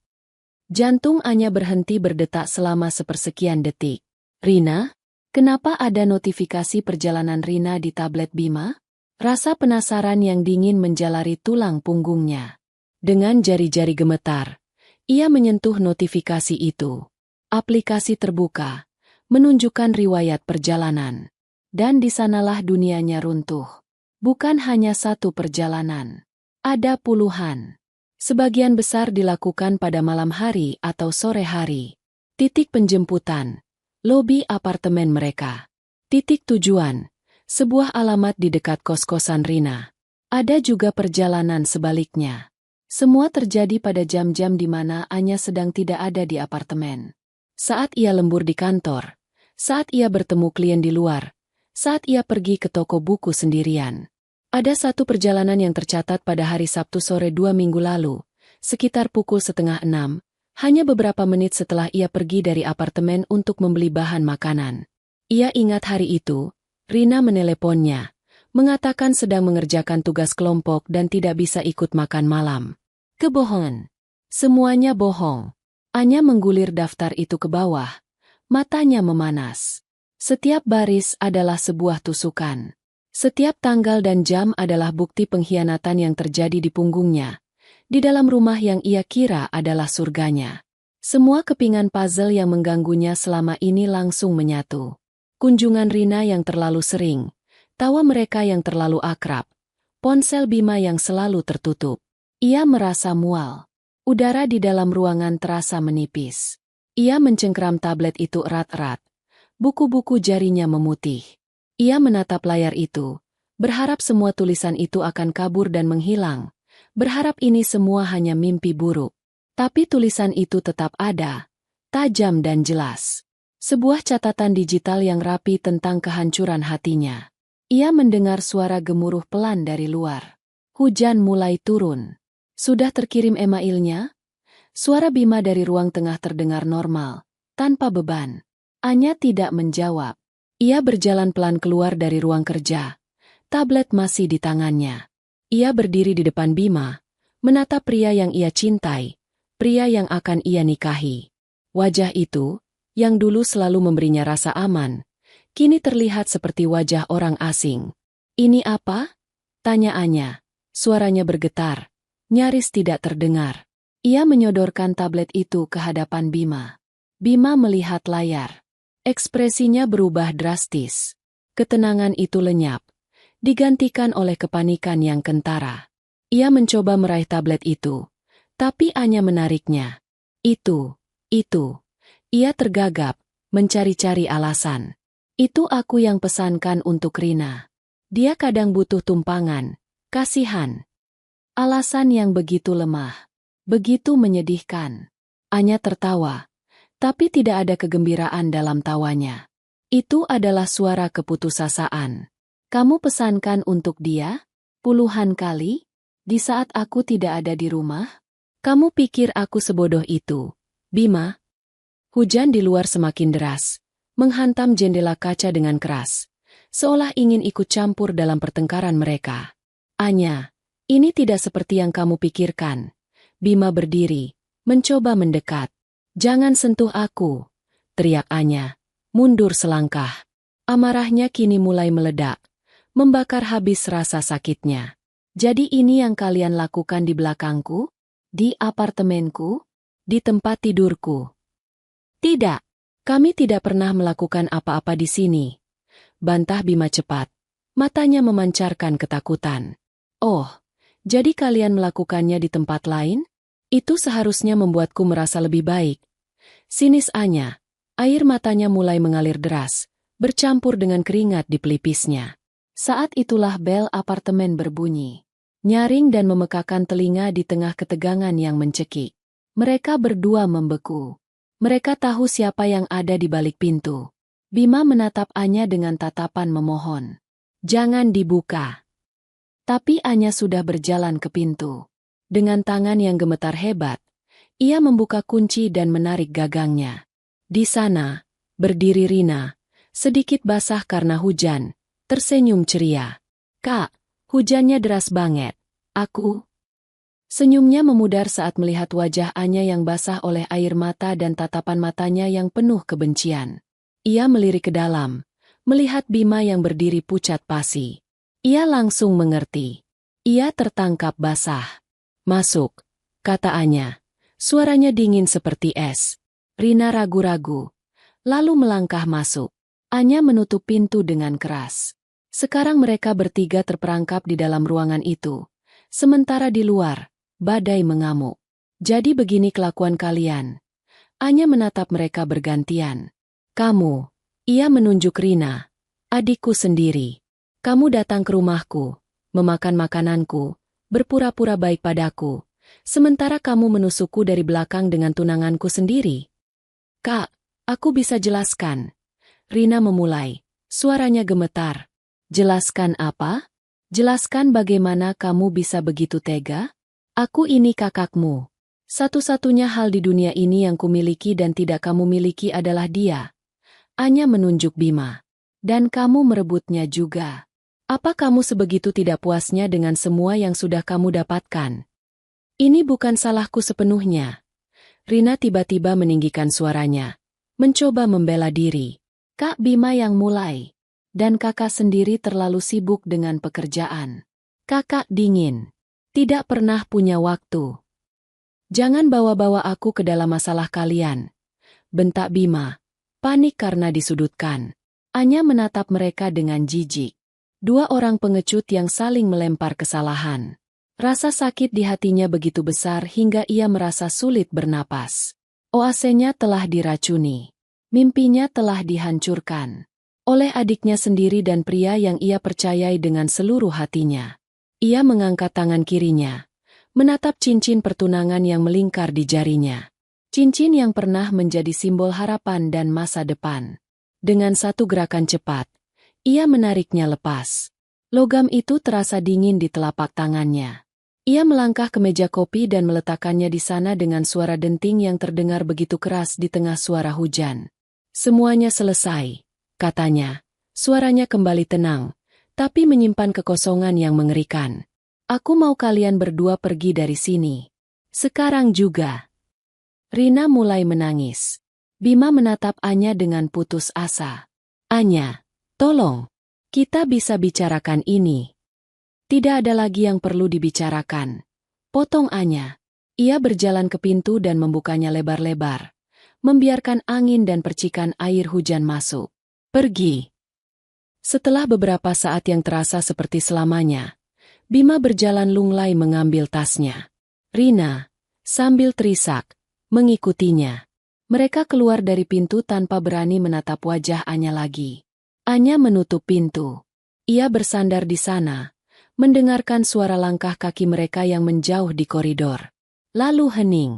Jantung Anya berhenti berdetak selama sepersekian detik. "Rina? Kenapa ada notifikasi perjalanan Rina di tablet Bima? Rasa penasaran yang dingin menjalari tulang punggungnya. Dengan jari-jari gemetar, ia menyentuh notifikasi itu. Aplikasi terbuka, menunjukkan riwayat perjalanan. Dan di sanalah dunianya runtuh. Bukan hanya satu perjalanan. Ada puluhan. Sebagian besar dilakukan pada malam hari atau sore hari. Titik penjemputan. Lobi apartemen mereka. Titik tujuan. Sebuah alamat di dekat kos-kosan Rina. Ada juga perjalanan sebaliknya. Semua terjadi pada jam-jam di mana Anya sedang tidak ada di apartemen. Saat ia lembur di kantor. Saat ia bertemu klien di luar. Saat ia pergi ke toko buku sendirian. Ada satu perjalanan yang tercatat pada hari Sabtu sore 2 minggu lalu. Sekitar pukul 5:30. Hanya beberapa menit setelah ia pergi dari apartemen untuk membeli bahan makanan. Ia ingat hari itu, Rina meneleponnya, mengatakan sedang mengerjakan tugas kelompok dan tidak bisa ikut makan malam. Kebohongan. Semuanya bohong. Anya menggulir daftar itu ke bawah. Matanya memanas. Setiap baris adalah sebuah tusukan. Setiap tanggal dan jam adalah bukti pengkhianatan yang terjadi di punggungnya. Di dalam rumah yang ia kira adalah surganya. Semua kepingan puzzle yang mengganggunya selama ini langsung menyatu. Kunjungan Rina yang terlalu sering, tawa mereka yang terlalu akrab, ponsel Bima yang selalu tertutup. Ia merasa mual. Udara di dalam ruangan terasa menipis. Ia mencengkram tablet itu erat-erat. Buku-buku jarinya memutih. Ia menatap layar itu, berharap semua tulisan itu akan kabur dan menghilang. Berharap ini semua hanya mimpi buruk. Tapi tulisan itu tetap ada, tajam dan jelas. Sebuah catatan digital yang rapi tentang kehancuran hatinya. Ia mendengar suara gemuruh pelan dari luar. Hujan mulai turun. Sudah terkirim emailnya? Suara Bima dari ruang tengah terdengar normal, tanpa beban. Anya tidak menjawab. Ia berjalan pelan keluar dari ruang kerja. Tablet masih di tangannya. Ia berdiri di depan Bima, menatap pria yang ia cintai, pria yang akan ia nikahi. Wajah itu, yang dulu selalu memberinya rasa aman, kini terlihat seperti wajah orang asing. "Ini apa?" tanya Anya. Suaranya bergetar, nyaris tidak terdengar. Ia menyodorkan tablet itu ke hadapan Bima. Bima melihat layar. Ekspresinya berubah drastis. Ketenangan itu lenyap, digantikan oleh kepanikan yang kentara. Ia mencoba meraih tablet itu, tapi Anya menariknya. Itu. Ia tergagap, mencari-cari alasan. "Itu aku yang pesankan untuk Rina. Dia kadang butuh tumpangan, kasihan." Alasan yang begitu lemah, begitu menyedihkan. Anya tertawa, tapi tidak ada kegembiraan dalam tawanya. Itu adalah suara keputusasaan. "Kamu pesankan untuk dia? Puluhan kali? Di saat aku tidak ada di rumah? Kamu pikir aku sebodoh itu, Bima?" Hujan di luar semakin deras, menghantam jendela kaca dengan keras, seolah ingin ikut campur dalam pertengkaran mereka. "Anya, ini tidak seperti yang kamu pikirkan." Bima berdiri, mencoba mendekat. "Jangan sentuh aku," teriak Anya, mundur selangkah. Amarahnya kini mulai meledak, membakar habis rasa sakitnya. "Jadi ini yang kalian lakukan di belakangku? Di apartemenku? Di tempat tidurku?" "Tidak, kami tidak pernah melakukan apa-apa di sini," bantah Bima cepat. Matanya memancarkan ketakutan. "Oh, jadi kalian melakukannya di tempat lain? Itu seharusnya membuatku merasa lebih baik." Sinis Anya, air matanya mulai mengalir deras, bercampur dengan keringat di pelipisnya. Saat itulah bel apartemen berbunyi. Nyaring dan memekakan telinga di tengah ketegangan yang mencekik. Mereka berdua membeku. Mereka tahu siapa yang ada di balik pintu. Bima menatap Anya dengan tatapan memohon. "Jangan dibuka." Tapi Anya sudah berjalan ke pintu. Dengan tangan yang gemetar hebat, ia membuka kunci dan menarik gagangnya. Di sana, berdiri Rina, sedikit basah karena hujan, tersenyum ceria. "Kak, hujannya deras banget. Aku..." Senyumnya memudar saat melihat wajah Anya yang basah oleh air mata dan tatapan matanya yang penuh kebencian. Ia melirik ke dalam, melihat Bima yang berdiri pucat pasi. Ia langsung mengerti. Ia tertangkap basah. "Masuk," kata Anya. Suaranya dingin seperti es. Rina ragu-ragu, lalu melangkah masuk. Anya menutup pintu dengan keras. Sekarang mereka bertiga terperangkap di dalam ruangan itu. Sementara di luar, badai mengamuk. "Jadi begini kelakuan kalian." Anya menatap mereka bergantian. "Kamu," ia menunjuk Rina, "adikku sendiri. Kamu datang ke rumahku, memakan makananku, berpura-pura baik padaku, sementara kamu menusukku dari belakang dengan tunanganku sendiri." "Kak, aku bisa jelaskan." Rina memulai, suaranya gemetar. "Jelaskan apa? Jelaskan bagaimana kamu bisa begitu tega? Aku ini kakakmu. Satu-satunya hal di dunia ini yang kumiliki dan tidak kamu miliki adalah dia." Anya menunjuk Bima. "Dan kamu merebutnya juga. Apa kamu sebegitu tidak puasnya dengan semua yang sudah kamu dapatkan?" "Ini bukan salahku sepenuhnya." Rina tiba-tiba meninggikan suaranya, mencoba membela diri. "Kak Bima yang mulai. Dan kakak sendiri terlalu sibuk dengan pekerjaan. Kakak dingin. Tidak pernah punya waktu. Jangan bawa-bawa aku ke dalam masalah kalian," bentak Bima, panik karena disudutkan. Anya menatap mereka dengan jijik. Dua orang pengecut yang saling melempar kesalahan. Rasa sakit di hatinya begitu besar hingga ia merasa sulit bernapas. Oasenya telah diracuni. Mimpinya telah dihancurkan oleh adiknya sendiri dan pria yang ia percayai dengan seluruh hatinya. Ia mengangkat tangan kirinya, menatap cincin pertunangan yang melingkar di jarinya. Cincin yang pernah menjadi simbol harapan dan masa depan. Dengan satu gerakan cepat, ia menariknya lepas. Logam itu terasa dingin di telapak tangannya. Ia melangkah ke meja kopi dan meletakkannya di sana dengan suara denting yang terdengar begitu keras di tengah suara hujan. "Semuanya selesai," katanya. Suaranya kembali tenang, tapi menyimpan kekosongan yang mengerikan. "Aku mau kalian berdua pergi dari sini. Sekarang juga." Rina mulai menangis. Bima menatap Anya dengan putus asa. "Anya, tolong. Kita bisa bicarakan ini." "Tidak ada lagi yang perlu dibicarakan," potong Anya. Ia berjalan ke pintu dan membukanya lebar-lebar, membiarkan angin dan percikan air hujan masuk. "Pergi." Setelah beberapa saat yang terasa seperti selamanya, Bima berjalan lunglai mengambil tasnya. Rina, sambil terisak, mengikutinya. Mereka keluar dari pintu tanpa berani menatap wajah Anya lagi. Anya menutup pintu. Ia bersandar di sana, mendengarkan suara langkah kaki mereka yang menjauh di koridor. Lalu hening.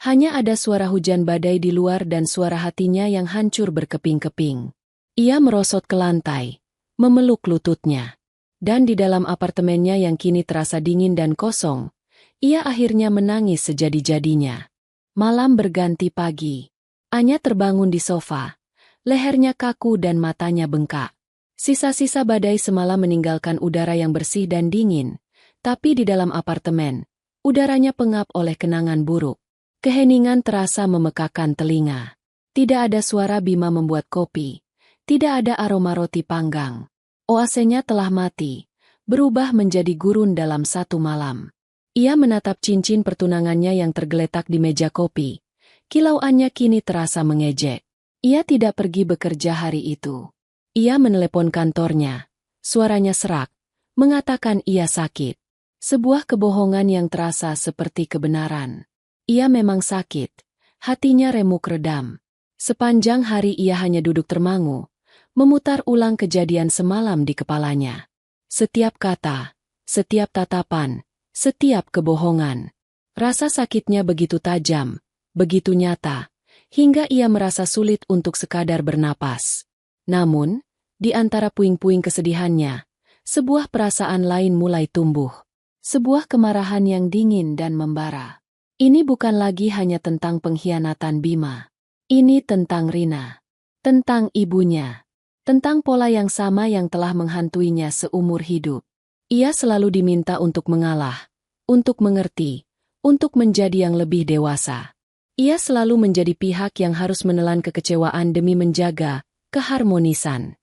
Hanya ada suara hujan badai di luar dan suara hatinya yang hancur berkeping-keping. Ia merosot ke lantai, memeluk lututnya. Dan di dalam apartemennya yang kini terasa dingin dan kosong, ia akhirnya menangis sejadi-jadinya. Malam berganti pagi. Anya terbangun di sofa. Lehernya kaku dan matanya bengkak. Sisa-sisa badai semalam meninggalkan udara yang bersih dan dingin, tapi di dalam apartemen, udaranya pengap oleh kenangan buruk. Keheningan terasa memekakkan telinga. Tidak ada suara Bima membuat kopi. Tidak ada aroma roti panggang. Oasenya telah mati, berubah menjadi gurun dalam satu malam. Ia menatap cincin pertunangannya yang tergeletak di meja kopi. Kilauannya kini terasa mengejek. Ia tidak pergi bekerja hari itu. Ia menelepon kantornya. Suaranya serak, mengatakan ia sakit. Sebuah kebohongan yang terasa seperti kebenaran. Ia memang sakit. Hatinya remuk redam. Sepanjang hari ia hanya duduk termangu, memutar ulang kejadian semalam di kepalanya. Setiap kata, setiap tatapan, setiap kebohongan. Rasa sakitnya begitu tajam, begitu nyata, hingga ia merasa sulit untuk sekadar bernapas. Namun, di antara puing-puing kesedihannya, sebuah perasaan lain mulai tumbuh. Sebuah kemarahan yang dingin dan membara. Ini bukan lagi hanya tentang pengkhianatan Bima. Ini tentang Rina. Tentang ibunya. Tentang pola yang sama yang telah menghantuinya seumur hidup. Ia selalu diminta untuk mengalah, untuk mengerti, untuk menjadi yang lebih dewasa. Ia selalu menjadi pihak yang harus menelan kekecewaan demi menjaga keharmonisan.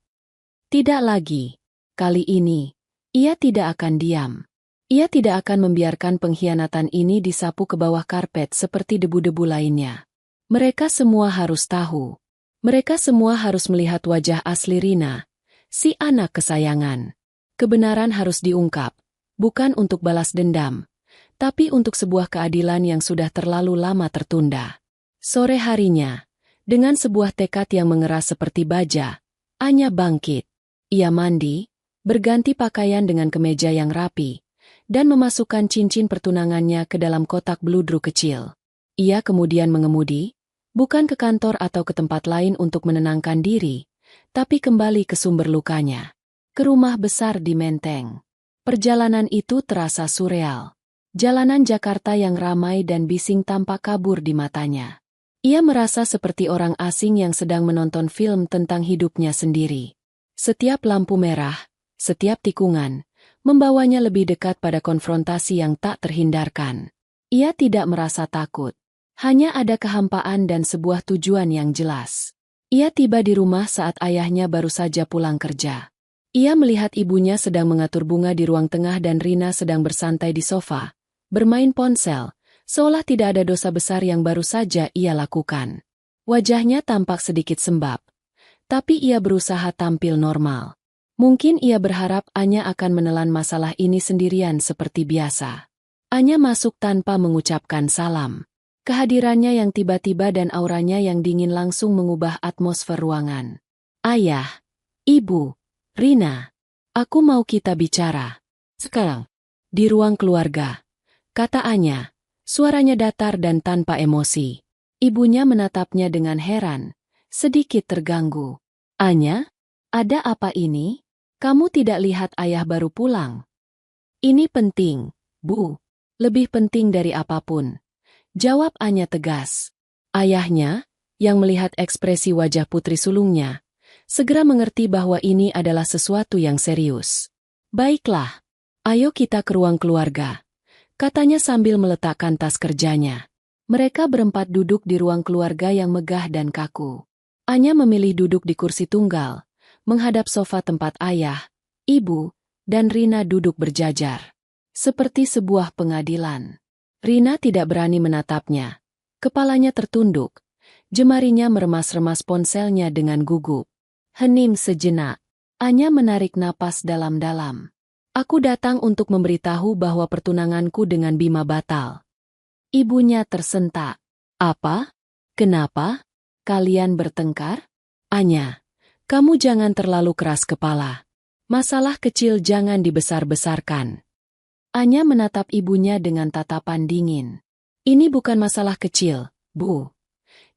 Tidak lagi. Kali ini, ia tidak akan diam. Ia tidak akan membiarkan pengkhianatan ini disapu ke bawah karpet seperti debu-debu lainnya. Mereka semua harus tahu. Mereka semua harus melihat wajah asli Rina, si anak kesayangan. Kebenaran harus diungkap, bukan untuk balas dendam, tapi untuk sebuah keadilan yang sudah terlalu lama tertunda. Sore harinya, dengan sebuah tekad yang mengeras seperti baja, Anya bangkit. Ia mandi, berganti pakaian dengan kemeja yang rapi, dan memasukkan cincin pertunangannya ke dalam kotak bludru kecil. Ia kemudian mengemudi, bukan ke kantor atau ke tempat lain untuk menenangkan diri, tapi kembali ke sumber lukanya, ke rumah besar di Menteng. Perjalanan itu terasa surreal. Jalanan Jakarta yang ramai dan bising tampak kabur di matanya. Ia merasa seperti orang asing yang sedang menonton film tentang hidupnya sendiri. Setiap lampu merah, setiap tikungan, membawanya lebih dekat pada konfrontasi yang tak terhindarkan. Ia tidak merasa takut. Hanya ada kehampaan dan sebuah tujuan yang jelas. Ia tiba di rumah saat ayahnya baru saja pulang kerja. Ia melihat ibunya sedang mengatur bunga di ruang tengah dan Rina sedang bersantai di sofa, bermain ponsel, seolah tidak ada dosa besar yang baru saja ia lakukan. Wajahnya tampak sedikit sembab, tapi ia berusaha tampil normal. Mungkin ia berharap Anya akan menelan masalah ini sendirian seperti biasa. Anya masuk tanpa mengucapkan salam. Kehadirannya yang tiba-tiba dan auranya yang dingin langsung mengubah atmosfer ruangan. Ayah, Ibu, Rina, aku mau kita bicara. Sekarang, di ruang keluarga, kata Anya, suaranya datar dan tanpa emosi. Ibunya menatapnya dengan heran, sedikit terganggu. Anya, ada apa ini? Kamu tidak lihat ayah baru pulang? Ini penting, Bu. Lebih penting dari apapun. Jawab Anya tegas. Ayahnya, yang melihat ekspresi wajah putri sulungnya, segera mengerti bahwa ini adalah sesuatu yang serius. Baiklah, ayo kita ke ruang keluarga, katanya sambil meletakkan tas kerjanya. Mereka berempat duduk di ruang keluarga yang megah dan kaku. Anya memilih duduk di kursi tunggal, menghadap sofa tempat ayah, ibu, dan Rina duduk berjajar. Seperti sebuah pengadilan. Rina tidak berani menatapnya. Kepalanya tertunduk, jemarinya meremas-remas ponselnya dengan gugup. Hening sejenak, Anya menarik napas dalam-dalam. Aku datang untuk memberitahu bahwa pertunanganku dengan Bima batal. Ibunya tersentak. Apa? Kenapa? Kalian bertengkar? Anya, kamu jangan terlalu keras kepala. Masalah kecil jangan dibesar-besarkan. Anya menatap ibunya dengan tatapan dingin. Ini bukan masalah kecil, Bu.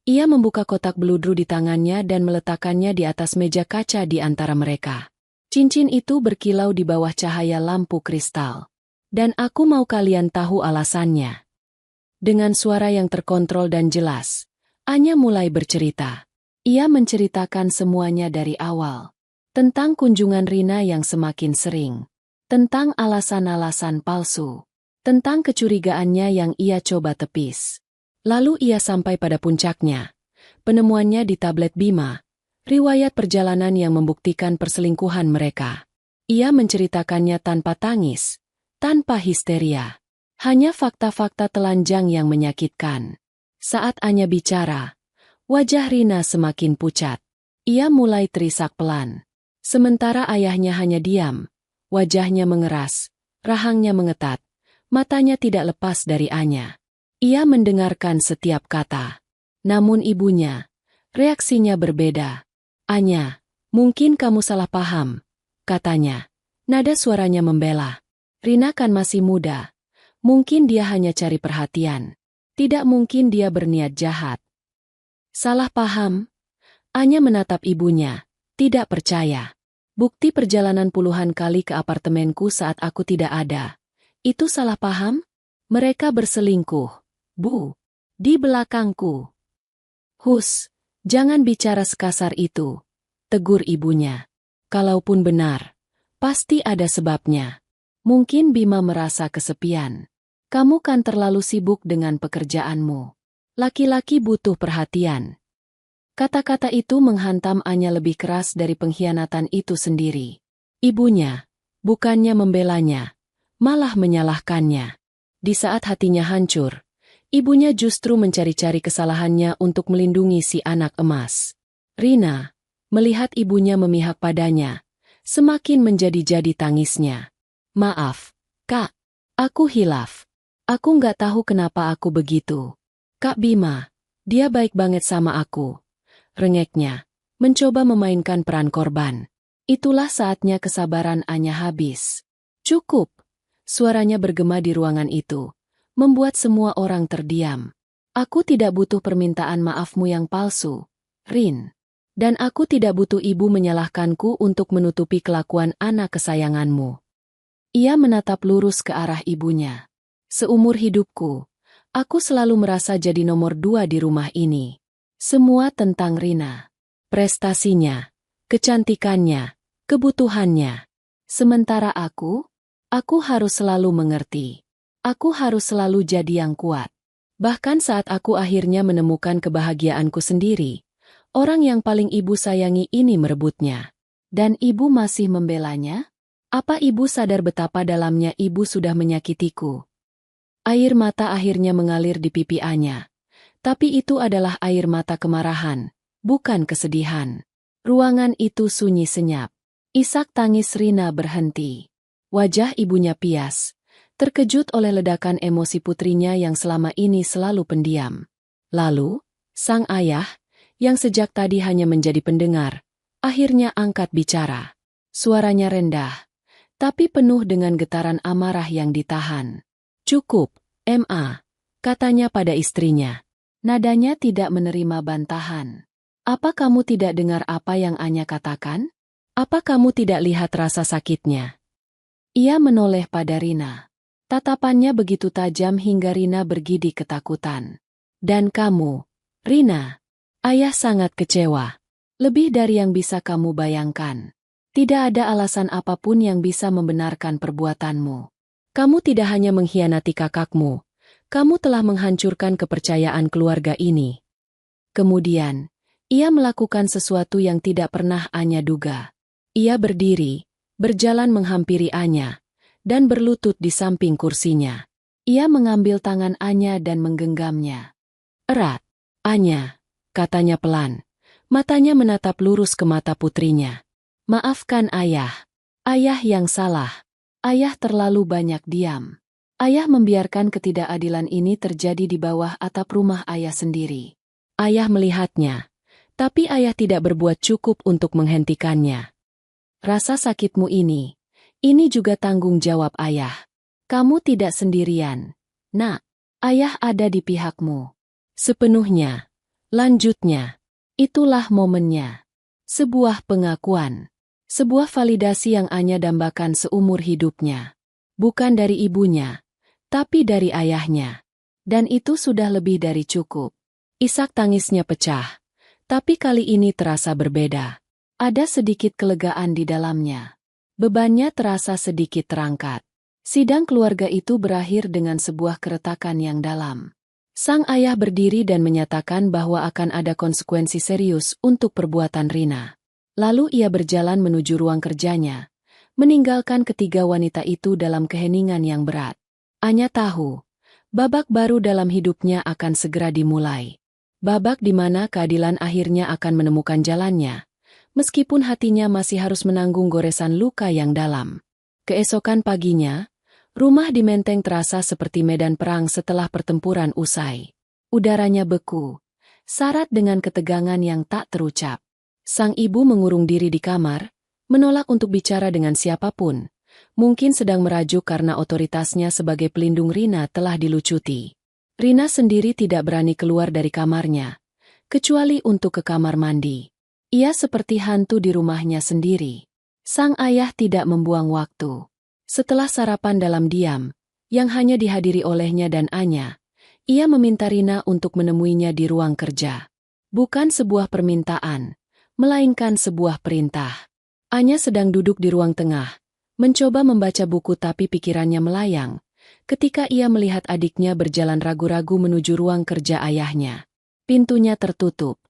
Ia membuka kotak beludru di tangannya dan meletakkannya di atas meja kaca di antara mereka. Cincin itu berkilau di bawah cahaya lampu kristal. Dan aku mau kalian tahu alasannya. Dengan suara yang terkontrol dan jelas, Anya mulai bercerita. Ia menceritakan semuanya dari awal. Tentang kunjungan Rina yang semakin sering. Tentang alasan-alasan palsu. Tentang kecurigaannya yang ia coba tepis. Lalu ia sampai pada puncaknya. Penemuannya di tablet Bima. Riwayat perjalanan yang membuktikan perselingkuhan mereka. Ia menceritakannya tanpa tangis, tanpa histeria. Hanya fakta-fakta telanjang yang menyakitkan. Saat Anya bicara, wajah Rina semakin pucat. Ia mulai terisak pelan. Sementara ayahnya hanya diam, wajahnya mengeras, rahangnya mengetat, matanya tidak lepas dari Anya. Ia mendengarkan setiap kata. Namun ibunya, reaksinya berbeda. Anya, mungkin kamu salah paham, katanya. Nada suaranya membela. Rina kan masih muda. Mungkin dia hanya cari perhatian. Tidak mungkin dia berniat jahat. Salah paham? Anya menatap ibunya, tidak percaya. Bukti perjalanan puluhan kali ke apartemenku saat aku tidak ada. Itu salah paham? Mereka berselingkuh, Bu. Di belakangku. Hus, jangan bicara sekasar itu, tegur ibunya. Kalaupun benar, pasti ada sebabnya. Mungkin Bima merasa kesepian. Kamu kan terlalu sibuk dengan pekerjaanmu. Laki-laki butuh perhatian. Kata-kata itu menghantam Anya lebih keras dari pengkhianatan itu sendiri. Ibunya, bukannya membelanya, malah menyalahkannya. Di saat hatinya hancur, ibunya justru mencari-cari kesalahannya untuk melindungi si anak emas. Rina, melihat ibunya memihak padanya, semakin menjadi-jadi tangisnya. Maaf, Kak. Aku hilaf. Aku nggak tahu kenapa aku begitu. Kak Bima, dia baik banget sama aku. Rengeknya, mencoba memainkan peran korban. Itulah saatnya kesabaran Anya habis. Cukup. Suaranya bergema di ruangan itu, membuat semua orang terdiam. Aku tidak butuh permintaan maafmu yang palsu, Rin. Dan aku tidak butuh ibu menyalahkanku untuk menutupi kelakuan anak kesayanganmu. Ia menatap lurus ke arah ibunya. Seumur hidupku, aku selalu merasa jadi nomor 2 di rumah ini. Semua tentang Rina. Prestasinya, kecantikannya, kebutuhannya. Sementara aku harus selalu mengerti. Aku harus selalu jadi yang kuat. Bahkan saat aku akhirnya menemukan kebahagiaanku sendiri, orang yang paling ibu sayangi ini merebutnya. Dan ibu masih membelanya? Apa ibu sadar betapa dalamnya ibu sudah menyakitiku? Air mata akhirnya mengalir di pipi Anya. Tapi itu adalah air mata kemarahan, bukan kesedihan. Ruangan itu sunyi senyap. Isak tangis Rina berhenti. Wajah ibunya pias, terkejut oleh ledakan emosi putrinya yang selama ini selalu pendiam. Lalu, sang ayah, yang sejak tadi hanya menjadi pendengar, akhirnya angkat bicara. Suaranya rendah, tapi penuh dengan getaran amarah yang ditahan. Cukup, Ma, katanya pada istrinya. Nadanya tidak menerima bantahan. Apa kamu tidak dengar apa yang Anya katakan? Apa kamu tidak lihat rasa sakitnya? Ia menoleh pada Rina. Tatapannya begitu tajam hingga Rina bergidik ketakutan. Dan kamu, Rina, ayah sangat kecewa. Lebih dari yang bisa kamu bayangkan. Tidak ada alasan apapun yang bisa membenarkan perbuatanmu. Kamu tidak hanya mengkhianati kakakmu, kamu telah menghancurkan kepercayaan keluarga ini. Kemudian, ia melakukan sesuatu yang tidak pernah Anya duga. Ia berdiri, berjalan menghampiri Anya, dan berlutut di samping kursinya. Ia mengambil tangan Anya dan menggenggamnya. Erat, Anya, katanya pelan. Matanya menatap lurus ke mata putrinya. Maafkan ayah. Ayah yang salah. Ayah terlalu banyak diam. Ayah membiarkan ketidakadilan ini terjadi di bawah atap rumah ayah sendiri. Ayah melihatnya, tapi ayah tidak berbuat cukup untuk menghentikannya. Rasa sakitmu ini juga tanggung jawab ayah. Kamu tidak sendirian. Nak, ayah ada di pihakmu. Sepenuhnya. Lanjutnya. Itulah momennya. Sebuah pengakuan. Sebuah validasi yang Anya dambakan seumur hidupnya. Bukan dari ibunya, tapi dari ayahnya. Dan itu sudah lebih dari cukup. Isak tangisnya pecah, tapi kali ini terasa berbeda. Ada sedikit kelegaan di dalamnya. Bebannya terasa sedikit terangkat. Sidang keluarga itu berakhir dengan sebuah keretakan yang dalam. Sang ayah berdiri dan menyatakan bahwa akan ada konsekuensi serius untuk perbuatan Rina. Lalu ia berjalan menuju ruang kerjanya, meninggalkan ketiga wanita itu dalam keheningan yang berat. Anya tahu, babak baru dalam hidupnya akan segera dimulai. Babak di mana keadilan akhirnya akan menemukan jalannya, meskipun hatinya masih harus menanggung goresan luka yang dalam. Keesokan paginya, rumah di Menteng terasa seperti medan perang setelah pertempuran usai. Udaranya beku, syarat dengan ketegangan yang tak terucap. Sang ibu mengurung diri di kamar, menolak untuk bicara dengan siapapun, mungkin sedang merajuk karena otoritasnya sebagai pelindung Rina telah dilucuti. Rina sendiri tidak berani keluar dari kamarnya, kecuali untuk ke kamar mandi. Ia seperti hantu di rumahnya sendiri. Sang ayah tidak membuang waktu. Setelah sarapan dalam diam, yang hanya dihadiri olehnya dan Anya, ia meminta Rina untuk menemuinya di ruang kerja. Bukan sebuah permintaan, melainkan sebuah perintah. Anya sedang duduk di ruang tengah, mencoba membaca buku tapi pikirannya melayang, ketika ia melihat adiknya berjalan ragu-ragu menuju ruang kerja ayahnya. Pintunya tertutup,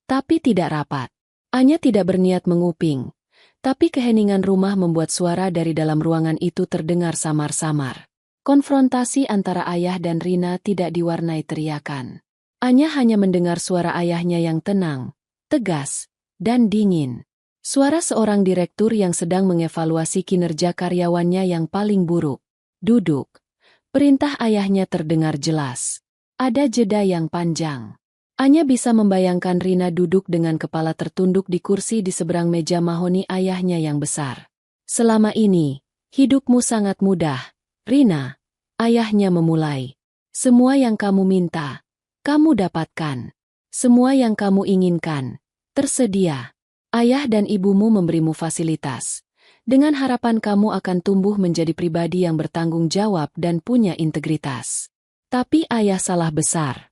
tapi tidak rapat. Anya tidak berniat menguping, tapi keheningan rumah membuat suara dari dalam ruangan itu terdengar samar-samar. Konfrontasi antara ayah dan Rina tidak diwarnai teriakan. Anya hanya mendengar suara ayahnya yang tenang, tegas, dan dingin. Suara seorang direktur yang sedang mengevaluasi kinerja karyawannya yang paling buruk. Duduk. Perintah ayahnya terdengar jelas. Ada jeda yang panjang. Anya bisa membayangkan Rina duduk dengan kepala tertunduk di kursi di seberang meja mahoni ayahnya yang besar. Selama ini, hidupmu sangat mudah, Rina. Ayahnya memulai. Semua yang kamu minta, kamu dapatkan. Semua yang kamu inginkan, tersedia. Ayah dan ibumu memberimu fasilitas. Dengan harapan kamu akan tumbuh menjadi pribadi yang bertanggung jawab dan punya integritas. Tapi ayah salah besar.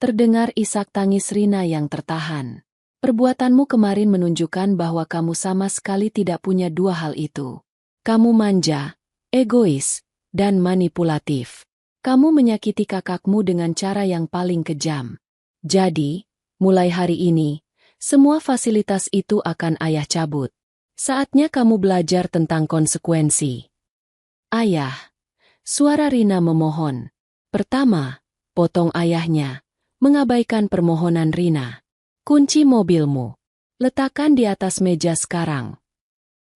Terdengar isak tangis Rina yang tertahan. Perbuatanmu kemarin menunjukkan bahwa kamu sama sekali tidak punya dua hal itu. Kamu manja, egois, dan manipulatif. Kamu menyakiti kakakmu dengan cara yang paling kejam. Jadi, mulai hari ini, semua fasilitas itu akan ayah cabut. Saatnya kamu belajar tentang konsekuensi. Ayah. Suara Rina memohon. Pertama, potong ayahnya. Mengabaikan permohonan Rina. Kunci mobilmu. Letakkan di atas meja sekarang.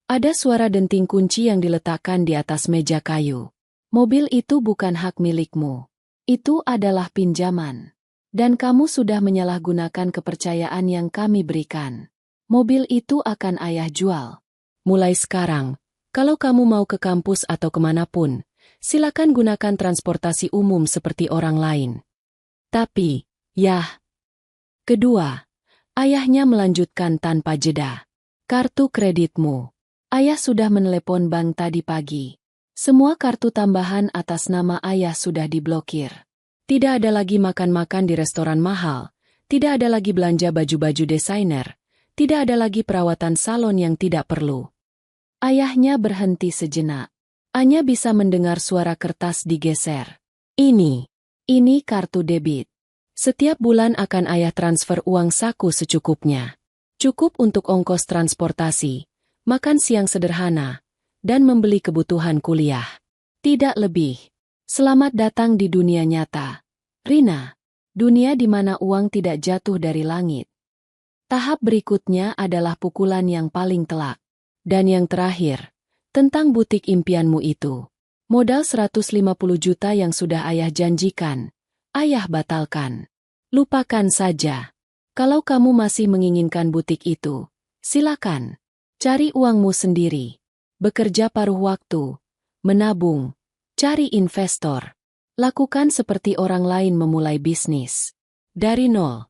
Ada suara denting kunci yang diletakkan di atas meja kayu. Mobil itu bukan hak milikmu. Itu adalah pinjaman. Dan kamu sudah menyalahgunakan kepercayaan yang kami berikan. Mobil itu akan ayah jual. Mulai sekarang, kalau kamu mau ke kampus atau kemanapun, silakan gunakan transportasi umum seperti orang lain. Tapi, yah. Kedua, ayahnya melanjutkan tanpa jeda. Kartu kreditmu. Ayah sudah menelepon bank tadi pagi. Semua kartu tambahan atas nama ayah sudah diblokir. Tidak ada lagi makan-makan di restoran mahal. Tidak ada lagi belanja baju-baju desainer. Tidak ada lagi perawatan salon yang tidak perlu. Ayahnya berhenti sejenak. Anya bisa mendengar suara kertas digeser. Ini kartu debit. Setiap bulan akan ayah transfer uang saku secukupnya. Cukup untuk ongkos transportasi, makan siang sederhana, dan membeli kebutuhan kuliah. Tidak lebih. Selamat datang di dunia nyata. Rina, dunia di mana uang tidak jatuh dari langit. Tahap berikutnya adalah pukulan yang paling telak. Dan yang terakhir, tentang butik impianmu itu. Modal 150 juta yang sudah ayah janjikan. Ayah batalkan. Lupakan saja. Kalau kamu masih menginginkan butik itu, silakan. Cari uangmu sendiri. Bekerja paruh waktu. Menabung. Cari investor. Lakukan seperti orang lain memulai bisnis. Dari nol.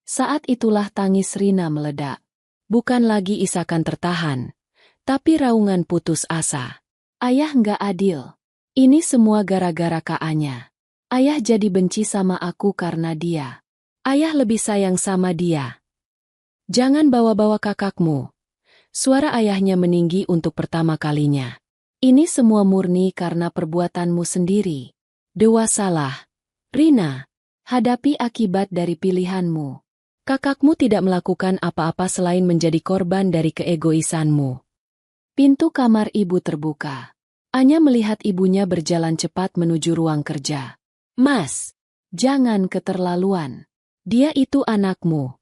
Saat itulah tangis Rina meledak. Bukan lagi isakan tertahan, tapi raungan putus asa. Ayah nggak adil. Ini semua gara-gara Kak-anya. Ayah jadi benci sama aku karena dia. Ayah lebih sayang sama dia. Jangan bawa-bawa kakakmu. Suara ayahnya meninggi untuk pertama kalinya. Ini semua murni karena perbuatanmu sendiri. Dewasalah. Rina, hadapi akibat dari pilihanmu. Kakakmu tidak melakukan apa-apa selain menjadi korban dari keegoisanmu. Pintu kamar ibu terbuka. Anya melihat ibunya berjalan cepat menuju ruang kerja. Mas, jangan keterlaluan. Dia itu anakmu.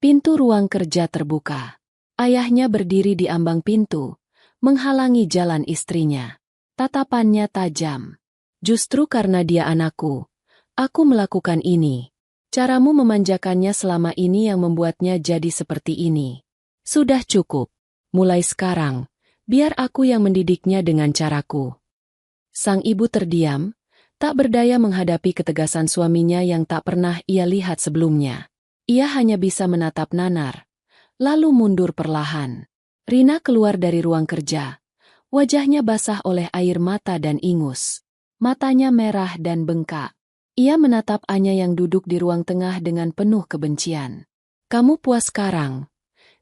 Pintu ruang kerja terbuka. Ayahnya berdiri di ambang pintu, menghalangi jalan istrinya. Tatapannya tajam. Justru karena dia anakku, aku melakukan ini. Caramu memanjakannya selama ini yang membuatnya jadi seperti ini. Sudah cukup. Mulai sekarang, biar aku yang mendidiknya dengan caraku. Sang ibu terdiam, tak berdaya menghadapi ketegasan suaminya yang tak pernah ia lihat sebelumnya. Ia hanya bisa menatap nanar, lalu mundur perlahan. Rina keluar dari ruang kerja. Wajahnya basah oleh air mata dan ingus. Matanya merah dan bengkak. Ia menatap Anya yang duduk di ruang tengah dengan penuh kebencian. Kamu puas sekarang?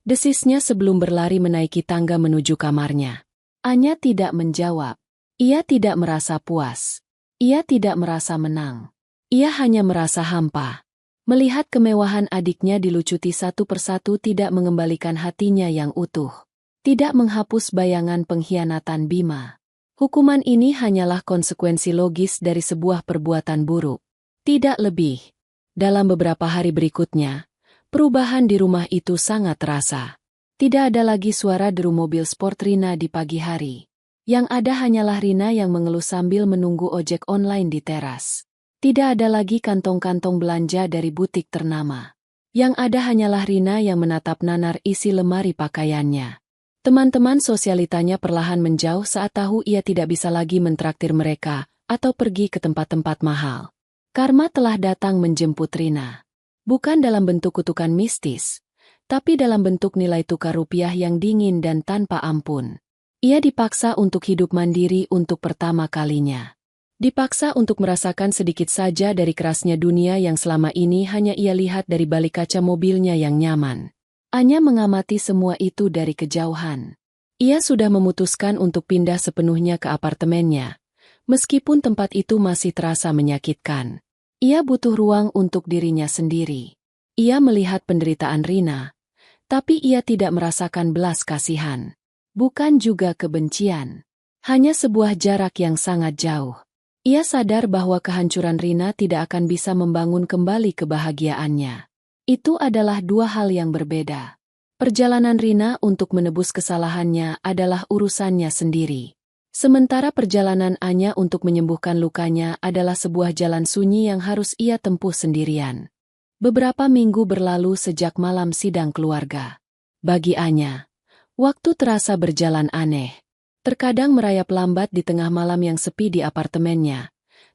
Desisnya sebelum berlari menaiki tangga menuju kamarnya. Anya tidak menjawab. Ia tidak merasa puas. Ia tidak merasa menang. Ia hanya merasa hampa. Melihat kemewahan adiknya dilucuti satu persatu tidak mengembalikan hatinya yang utuh. Tidak menghapus bayangan pengkhianatan Bima. Hukuman ini hanyalah konsekuensi logis dari sebuah perbuatan buruk. Tidak lebih. Dalam beberapa hari berikutnya, perubahan di rumah itu sangat terasa. Tidak ada lagi suara deru mobil sport Rina di pagi hari. Yang ada hanyalah Rina yang mengeluh sambil menunggu ojek online di teras. Tidak ada lagi kantong-kantong belanja dari butik ternama. Yang ada hanyalah Rina yang menatap nanar isi lemari pakaiannya. Teman-teman sosialitanya perlahan menjauh saat tahu ia tidak bisa lagi mentraktir mereka atau pergi ke tempat-tempat mahal. Karma telah datang menjemput Rina. Bukan dalam bentuk kutukan mistis, tapi dalam bentuk nilai tukar rupiah yang dingin dan tanpa ampun. Ia dipaksa untuk hidup mandiri untuk pertama kalinya. Dipaksa untuk merasakan sedikit saja dari kerasnya dunia yang selama ini hanya ia lihat dari balik kaca mobilnya yang nyaman. Anya mengamati semua itu dari kejauhan. Ia sudah memutuskan untuk pindah sepenuhnya ke apartemennya, meskipun tempat itu masih terasa menyakitkan. Ia butuh ruang untuk dirinya sendiri. Ia melihat penderitaan Rina, tapi ia tidak merasakan belas kasihan. Bukan juga kebencian. Hanya sebuah jarak yang sangat jauh. Ia sadar bahwa kehancuran Rina tidak akan bisa membangun kembali kebahagiaannya. Itu adalah dua hal yang berbeda. Perjalanan Rina untuk menebus kesalahannya adalah urusannya sendiri. Sementara perjalanan Anya untuk menyembuhkan lukanya adalah sebuah jalan sunyi yang harus ia tempuh sendirian. Beberapa minggu berlalu sejak malam sidang keluarga. Bagi Anya, waktu terasa berjalan aneh. Terkadang merayap lambat di tengah malam yang sepi di apartemennya.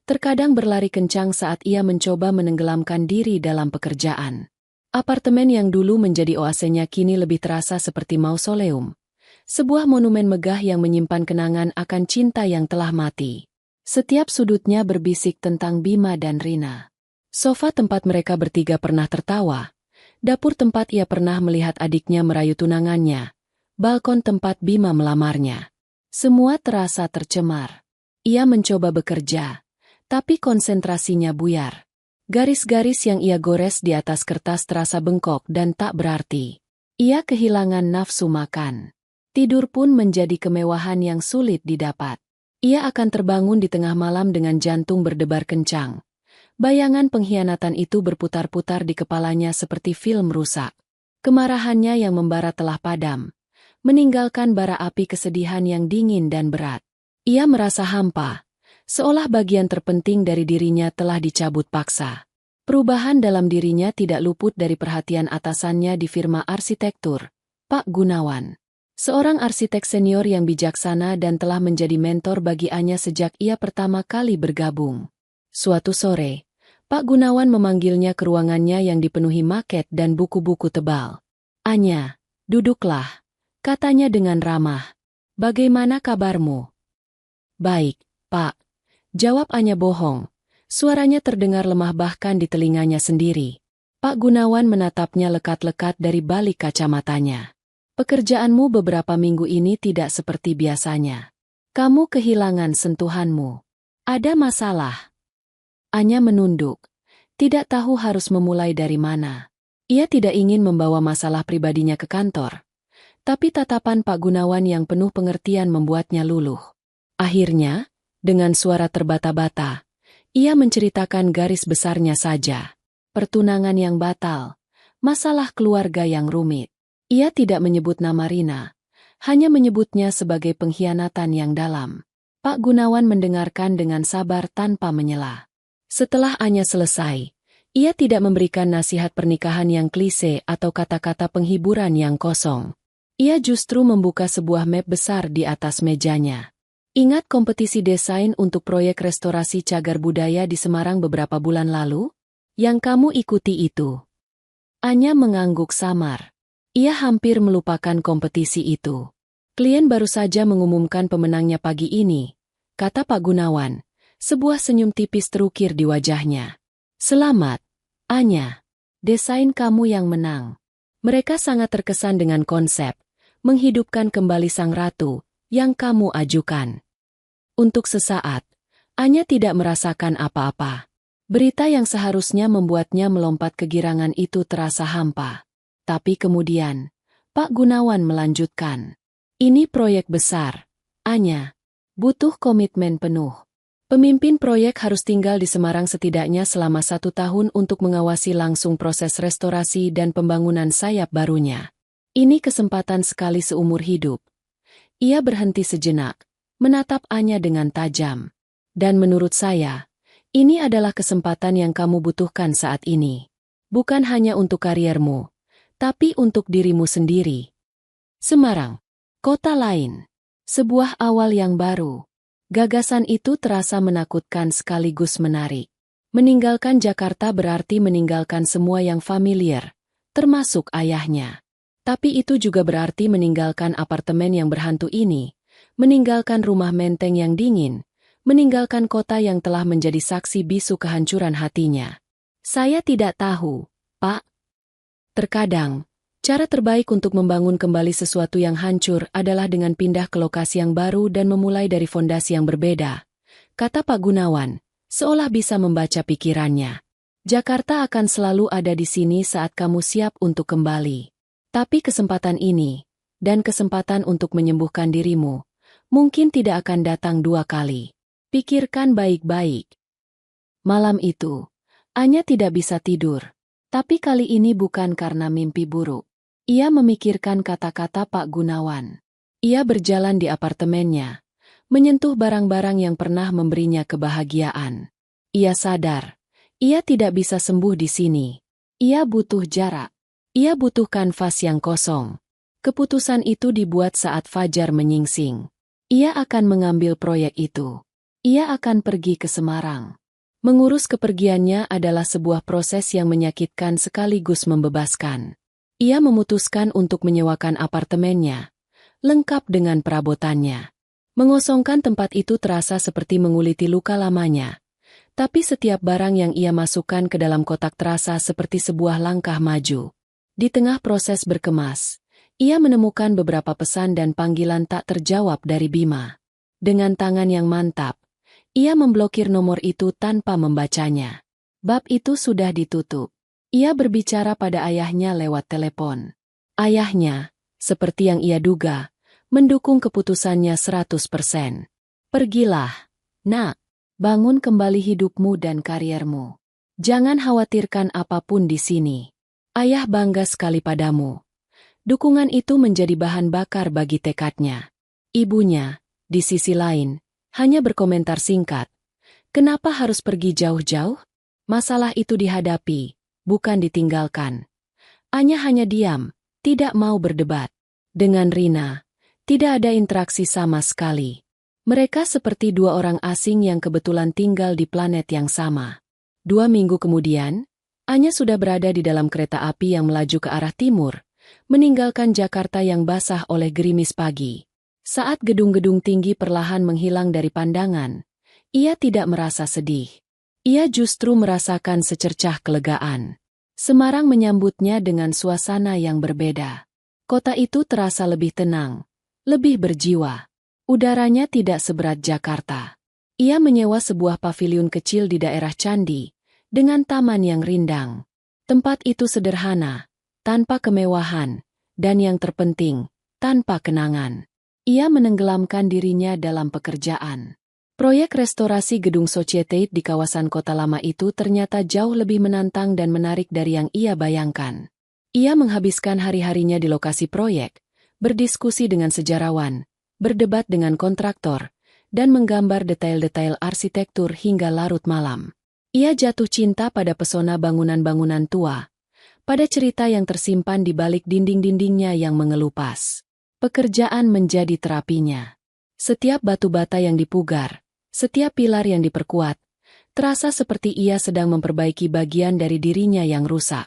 Terkadang berlari kencang saat ia mencoba menenggelamkan diri dalam pekerjaan. Apartemen yang dulu menjadi oasenya kini lebih terasa seperti mausoleum. Sebuah monumen megah yang menyimpan kenangan akan cinta yang telah mati. Setiap sudutnya berbisik tentang Bima dan Rina. Sofa tempat mereka bertiga pernah tertawa. Dapur tempat ia pernah melihat adiknya merayu tunangannya. Balkon tempat Bima melamarnya. Semua terasa tercemar. Ia mencoba bekerja, tapi konsentrasinya buyar. Garis-garis yang ia gores di atas kertas terasa bengkok dan tak berarti. Ia kehilangan nafsu makan. Tidur pun menjadi kemewahan yang sulit didapat. Ia akan terbangun di tengah malam dengan jantung berdebar kencang. Bayangan pengkhianatan itu berputar-putar di kepalanya seperti film rusak. Kemarahannya yang membara telah padam, meninggalkan bara api kesedihan yang dingin dan berat. Ia merasa hampa, seolah bagian terpenting dari dirinya telah dicabut paksa. Perubahan dalam dirinya tidak luput dari perhatian atasannya di firma arsitektur, Pak Gunawan. Seorang arsitek senior yang bijaksana dan telah menjadi mentor bagi Anya sejak ia pertama kali bergabung. Suatu sore, Pak Gunawan memanggilnya ke ruangannya yang dipenuhi maket dan buku-buku tebal. "Anya, duduklah," katanya dengan ramah. "Bagaimana kabarmu?" "Baik, Pak," jawab Anya bohong. Suaranya terdengar lemah bahkan di telinganya sendiri. Pak Gunawan menatapnya lekat-lekat dari balik kacamatanya. "Pekerjaanmu beberapa minggu ini tidak seperti biasanya. Kamu kehilangan sentuhanmu. Ada masalah?" Anya menunduk. Tidak tahu harus memulai dari mana. Ia tidak ingin membawa masalah pribadinya ke kantor. Tapi tatapan Pak Gunawan yang penuh pengertian membuatnya luluh. Akhirnya, dengan suara terbata-bata, ia menceritakan garis besarnya saja. Pertunangan yang batal, masalah keluarga yang rumit. Ia tidak menyebut nama Rina, hanya menyebutnya sebagai pengkhianatan yang dalam. Pak Gunawan mendengarkan dengan sabar tanpa menyela. Setelah Anya selesai, ia tidak memberikan nasihat pernikahan yang klise atau kata-kata penghiburan yang kosong. Ia justru membuka sebuah map besar di atas mejanya. "Ingat kompetisi desain untuk proyek restorasi cagar budaya di Semarang beberapa bulan lalu? Yang kamu ikuti itu?" Anya mengangguk samar. Ia hampir melupakan kompetisi itu. "Klien baru saja mengumumkan pemenangnya pagi ini," kata Pak Gunawan. Sebuah senyum tipis terukir di wajahnya. "Selamat, Anya. Desain kamu yang menang." Mereka sangat terkesan dengan konsep, menghidupkan kembali sang ratu, yang kamu ajukan. Untuk sesaat, Anya tidak merasakan apa-apa. Berita yang seharusnya membuatnya melompat kegirangan itu terasa hampa. Tapi kemudian, Pak Gunawan melanjutkan. Ini proyek besar, Anya. Butuh komitmen penuh. Pemimpin proyek harus tinggal di Semarang setidaknya selama 1 tahun untuk mengawasi langsung proses restorasi dan pembangunan sayap barunya. Ini kesempatan sekali seumur hidup. Ia berhenti sejenak, menatap Anya dengan tajam. Dan menurut saya, ini adalah kesempatan yang kamu butuhkan saat ini. Bukan hanya untuk kariermu, tapi untuk dirimu sendiri. Semarang, kota lain. Sebuah awal yang baru. Gagasan itu terasa menakutkan sekaligus menarik. Meninggalkan Jakarta berarti meninggalkan semua yang familiar, termasuk ayahnya. Tapi itu juga berarti meninggalkan apartemen yang berhantu ini, meninggalkan rumah menteng yang dingin, meninggalkan kota yang telah menjadi saksi bisu kehancuran hatinya. Saya tidak tahu, Pak. Terkadang, cara terbaik untuk membangun kembali sesuatu yang hancur adalah dengan pindah ke lokasi yang baru dan memulai dari fondasi yang berbeda, kata Pak Gunawan, seolah bisa membaca pikirannya. Jakarta akan selalu ada di sini saat kamu siap untuk kembali. Tapi kesempatan ini, dan kesempatan untuk menyembuhkan dirimu, mungkin tidak akan datang 2 kali. Pikirkan baik-baik. Malam itu, Anya tidak bisa tidur. Tapi kali ini bukan karena mimpi buruk. Ia memikirkan kata-kata Pak Gunawan. Ia berjalan di apartemennya, menyentuh barang-barang yang pernah memberinya kebahagiaan. Ia sadar, ia tidak bisa sembuh di sini. Ia butuh jarak. Ia butuh kanvas yang kosong. Keputusan itu dibuat saat fajar menyingsing. Ia akan mengambil proyek itu. Ia akan pergi ke Semarang. Mengurus kepergiannya adalah sebuah proses yang menyakitkan sekaligus membebaskan. Ia memutuskan untuk menyewakan apartemennya, lengkap dengan perabotannya. Mengosongkan tempat itu terasa seperti menguliti luka lamanya. Tapi setiap barang yang ia masukkan ke dalam kotak terasa seperti sebuah langkah maju. Di tengah proses berkemas, ia menemukan beberapa pesan dan panggilan tak terjawab dari Bima. Dengan tangan yang mantap, ia memblokir nomor itu tanpa membacanya. Bab itu sudah ditutup. Ia berbicara pada ayahnya lewat telepon. Ayahnya, seperti yang ia duga, mendukung keputusannya 100%. Pergilah, nak. Bangun kembali hidupmu dan kariermu. Jangan khawatirkan apapun di sini. Ayah bangga sekali padamu. Dukungan itu menjadi bahan bakar bagi tekadnya. Ibunya, di sisi lain, hanya berkomentar singkat. Kenapa harus pergi jauh-jauh? Masalah itu dihadapi, bukan ditinggalkan. Anya hanya diam, tidak mau berdebat. Dengan Rina, tidak ada interaksi sama sekali. Mereka seperti 2 orang asing yang kebetulan tinggal di planet yang sama. 2 minggu kemudian, Anya sudah berada di dalam kereta api yang melaju ke arah timur, meninggalkan Jakarta yang basah oleh gerimis pagi. Saat gedung-gedung tinggi perlahan menghilang dari pandangan, ia tidak merasa sedih. Ia justru merasakan secercah kelegaan. Semarang menyambutnya dengan suasana yang berbeda. Kota itu terasa lebih tenang, lebih berjiwa. Udaranya tidak seberat Jakarta. Ia menyewa sebuah paviliun kecil di daerah Candi, dengan taman yang rindang. Tempat itu sederhana, tanpa kemewahan, dan yang terpenting, tanpa kenangan. Ia menenggelamkan dirinya dalam pekerjaan. Proyek restorasi gedung Societe di kawasan kota lama itu ternyata jauh lebih menantang dan menarik dari yang ia bayangkan. Ia menghabiskan hari-harinya di lokasi proyek, berdiskusi dengan sejarawan, berdebat dengan kontraktor, dan menggambar detail-detail arsitektur hingga larut malam. Ia jatuh cinta pada pesona bangunan-bangunan tua, pada cerita yang tersimpan di balik dinding-dindingnya yang mengelupas. Pekerjaan menjadi terapinya. Setiap batu bata yang dipugar, setiap pilar yang diperkuat, terasa seperti ia sedang memperbaiki bagian dari dirinya yang rusak.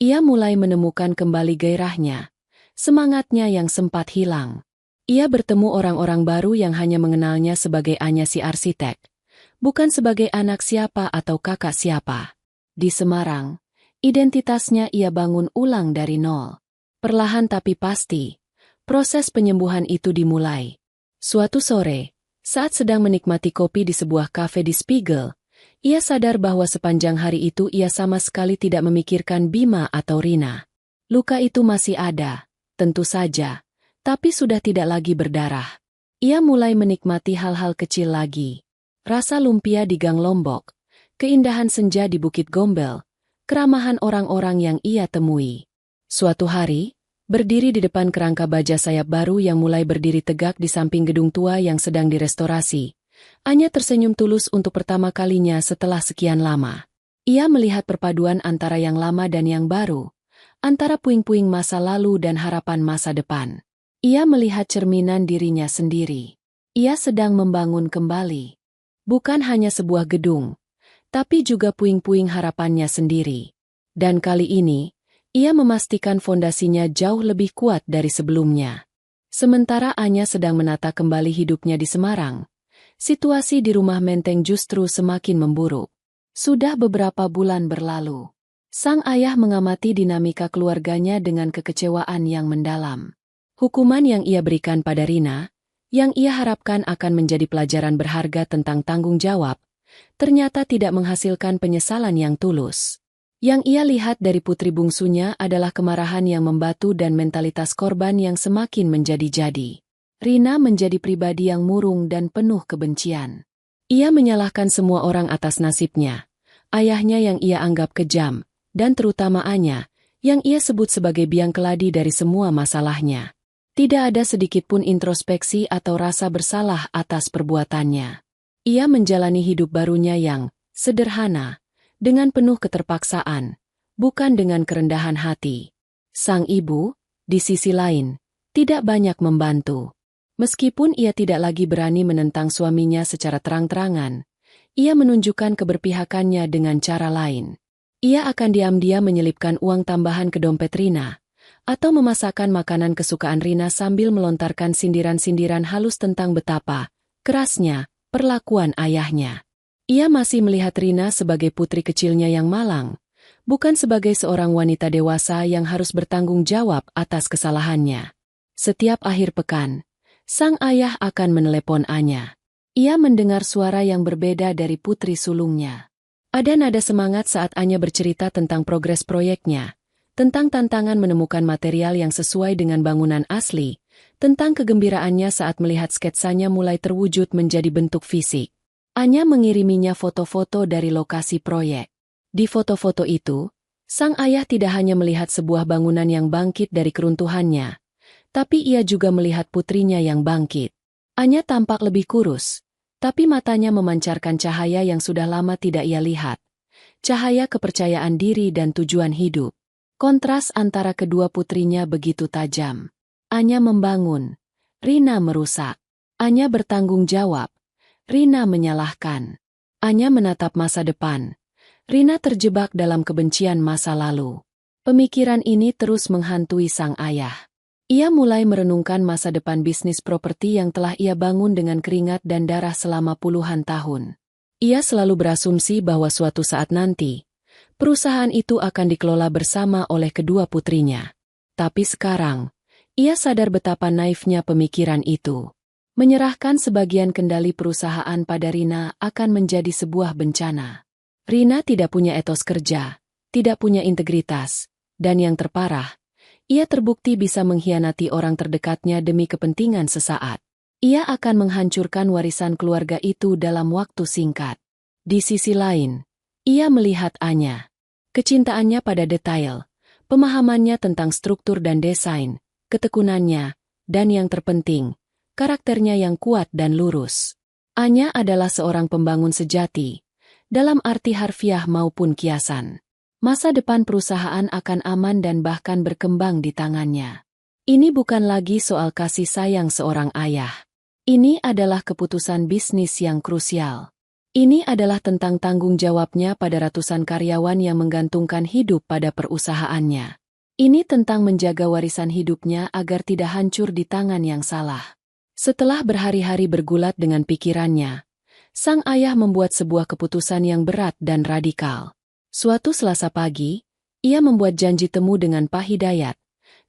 Ia mulai menemukan kembali gairahnya, semangatnya yang sempat hilang. Ia bertemu orang-orang baru yang hanya mengenalnya sebagai Anya si arsitek, bukan sebagai anak siapa atau kakak siapa. Di Semarang, identitasnya ia bangun ulang dari nol. Perlahan tapi pasti, proses penyembuhan itu dimulai. Suatu sore, saat sedang menikmati kopi di sebuah kafe di Spiegel, Ia sadar bahwa sepanjang hari itu ia sama sekali tidak memikirkan Bima atau Rina. Luka itu masih ada, tentu saja, tapi sudah tidak lagi berdarah. Ia mulai menikmati hal-hal kecil lagi. Rasa lumpia di Gang Lombok, keindahan senja di Bukit Gombel, keramahan orang-orang yang ia temui. Suatu hari, berdiri di depan kerangka baja sayap baru yang mulai berdiri tegak di samping gedung tua yang sedang direstorasi, Anya tersenyum tulus untuk pertama kalinya setelah sekian lama. Ia melihat perpaduan antara yang lama dan yang baru, antara puing-puing masa lalu dan harapan masa depan. Ia melihat cerminan dirinya sendiri. Ia sedang membangun kembali. Bukan hanya sebuah gedung, tapi juga puing-puing harapannya sendiri. Dan kali ini, ia memastikan fondasinya jauh lebih kuat dari sebelumnya. Sementara Anya sedang menata kembali hidupnya di Semarang, situasi di rumah Menteng justru semakin memburuk. Sudah beberapa bulan berlalu. Sang ayah mengamati dinamika keluarganya dengan kekecewaan yang mendalam. Hukuman yang ia berikan pada Rina, yang ia harapkan akan menjadi pelajaran berharga tentang tanggung jawab, ternyata tidak menghasilkan penyesalan yang tulus. Yang ia lihat dari putri bungsunya adalah kemarahan yang membatu dan mentalitas korban yang semakin menjadi-jadi. Rina menjadi pribadi yang murung dan penuh kebencian. Ia menyalahkan semua orang atas nasibnya. Ayahnya yang ia anggap kejam, dan terutama Anya, yang ia sebut sebagai biang keladi dari semua masalahnya. Tidak ada sedikitpun introspeksi atau rasa bersalah atas perbuatannya. Ia menjalani hidup barunya yang sederhana, dengan penuh keterpaksaan, bukan dengan kerendahan hati. Sang ibu, di sisi lain, tidak banyak membantu. Meskipun ia tidak lagi berani menentang suaminya secara terang-terangan, ia menunjukkan keberpihakannya dengan cara lain. Ia akan diam-diam menyelipkan uang tambahan ke dompet Rina, atau memasakkan makanan kesukaan Rina sambil melontarkan sindiran-sindiran halus tentang betapa kerasnya perlakuan ayahnya. Ia masih melihat Rina sebagai putri kecilnya yang malang, bukan sebagai seorang wanita dewasa yang harus bertanggung jawab atas kesalahannya. Setiap akhir pekan, sang ayah akan menelepon Anya. Ia mendengar suara yang berbeda dari putri sulungnya. Ada nada semangat saat Anya bercerita tentang progres proyeknya, tentang tantangan menemukan material yang sesuai dengan bangunan asli, tentang kegembiraannya saat melihat sketsanya mulai terwujud menjadi bentuk fisik. Anya mengiriminya foto-foto dari lokasi proyek. Di foto-foto itu, sang ayah tidak hanya melihat sebuah bangunan yang bangkit dari keruntuhannya, tapi ia juga melihat putrinya yang bangkit. Anya tampak lebih kurus, tapi matanya memancarkan cahaya yang sudah lama tidak ia lihat. Cahaya kepercayaan diri dan tujuan hidup. Kontras antara kedua putrinya begitu tajam. Anya membangun, Rina merusak. Anya bertanggung jawab, Rina menyalahkan. Anya menatap masa depan. Rina terjebak dalam kebencian masa lalu. Pemikiran ini terus menghantui sang ayah. Ia mulai merenungkan masa depan bisnis properti yang telah ia bangun dengan keringat dan darah selama puluhan tahun. Ia selalu berasumsi bahwa suatu saat nanti, perusahaan itu akan dikelola bersama oleh kedua putrinya. Tapi sekarang, ia sadar betapa naifnya pemikiran itu. Menyerahkan sebagian kendali perusahaan pada Rina akan menjadi sebuah bencana. Rina tidak punya etos kerja, tidak punya integritas, dan yang terparah, ia terbukti bisa mengkhianati orang terdekatnya demi kepentingan sesaat. Ia akan menghancurkan warisan keluarga itu dalam waktu singkat. Di sisi lain, ia melihat Anya. Kecintaannya pada detail, pemahamannya tentang struktur dan desain, ketekunannya, dan yang terpenting, karakternya yang kuat dan lurus. Anya adalah seorang pembangun sejati, dalam arti harfiah maupun kiasan. Masa depan perusahaan akan aman dan bahkan berkembang di tangannya. Ini bukan lagi soal kasih sayang seorang ayah. Ini adalah keputusan bisnis yang krusial. Ini adalah tentang tanggung jawabnya pada ratusan karyawan yang menggantungkan hidup pada perusahaannya. Ini tentang menjaga warisan hidupnya agar tidak hancur di tangan yang salah. Setelah berhari-hari bergulat dengan pikirannya, sang ayah membuat sebuah keputusan yang berat dan radikal. Suatu Selasa pagi, ia membuat janji temu dengan Pak Hidayat,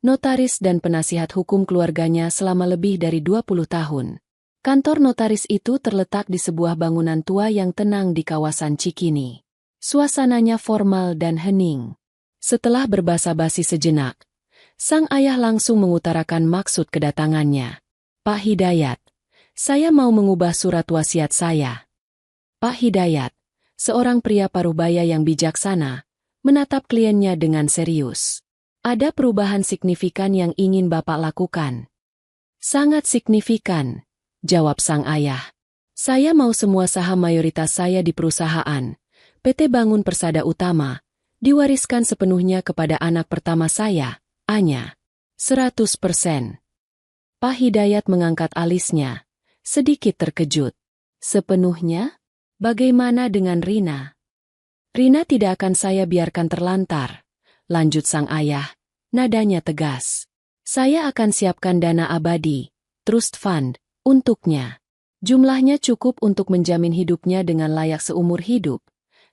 notaris dan penasihat hukum keluarganya selama lebih dari 20 tahun. Kantor notaris itu terletak di sebuah bangunan tua yang tenang di kawasan Cikini. Suasananya formal dan hening. Setelah berbasa-basi sejenak, sang ayah langsung mengutarakan maksud kedatangannya. Pak Hidayat, saya mau mengubah surat wasiat saya. Pak Hidayat, seorang pria parubaya yang bijaksana, menatap kliennya dengan serius. Ada perubahan signifikan yang ingin Bapak lakukan. Sangat signifikan, jawab sang ayah. Saya mau semua saham mayoritas saya di perusahaan, PT Bangun Persada Utama, diwariskan sepenuhnya kepada anak pertama saya, Anya. 100%. Pak Hidayat mengangkat alisnya, sedikit terkejut. Sepenuhnya? Bagaimana dengan Rina? Rina tidak akan saya biarkan terlantar, lanjut sang ayah, nadanya tegas. Saya akan siapkan dana abadi, trust fund, untuknya. Jumlahnya cukup untuk menjamin hidupnya dengan layak seumur hidup,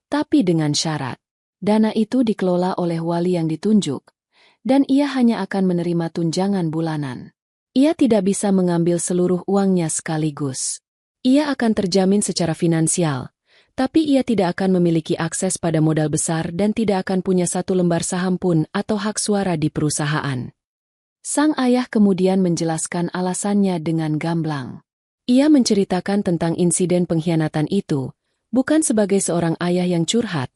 tapi dengan syarat. Dana itu dikelola oleh wali yang ditunjuk, dan ia hanya akan menerima tunjangan bulanan. Ia tidak bisa mengambil seluruh uangnya sekaligus. Ia akan terjamin secara finansial, tapi ia tidak akan memiliki akses pada modal besar dan tidak akan punya satu lembar saham pun atau hak suara di perusahaan. Sang ayah kemudian menjelaskan alasannya dengan gamblang. Ia menceritakan tentang insiden pengkhianatan itu, bukan sebagai seorang ayah yang curhat,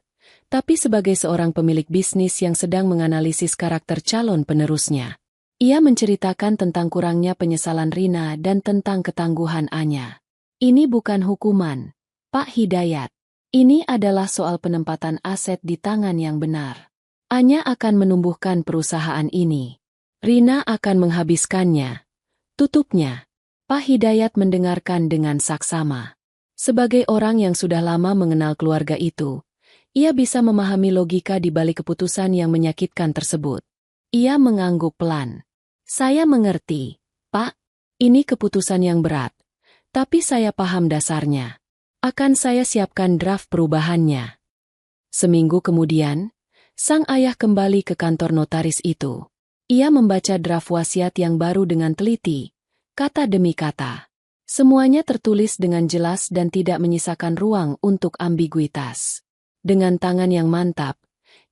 tapi sebagai seorang pemilik bisnis yang sedang menganalisis karakter calon penerusnya. Ia menceritakan tentang kurangnya penyesalan Rina dan tentang ketangguhan Anya. Ini bukan hukuman, Pak Hidayat. Ini adalah soal penempatan aset di tangan yang benar. Anya akan menumbuhkan perusahaan ini. Rina akan menghabiskannya. Tutupnya. Pak Hidayat mendengarkan dengan saksama. Sebagai orang yang sudah lama mengenal keluarga itu, ia bisa memahami logika di balik keputusan yang menyakitkan tersebut. Ia mengangguk pelan. Saya mengerti, Pak. Ini keputusan yang berat. Tapi saya paham dasarnya. Akan saya siapkan draft perubahannya. Seminggu kemudian, sang ayah kembali ke kantor notaris itu. Ia membaca draft wasiat yang baru dengan teliti, kata demi kata. Semuanya tertulis dengan jelas dan tidak menyisakan ruang untuk ambiguitas. Dengan tangan yang mantap,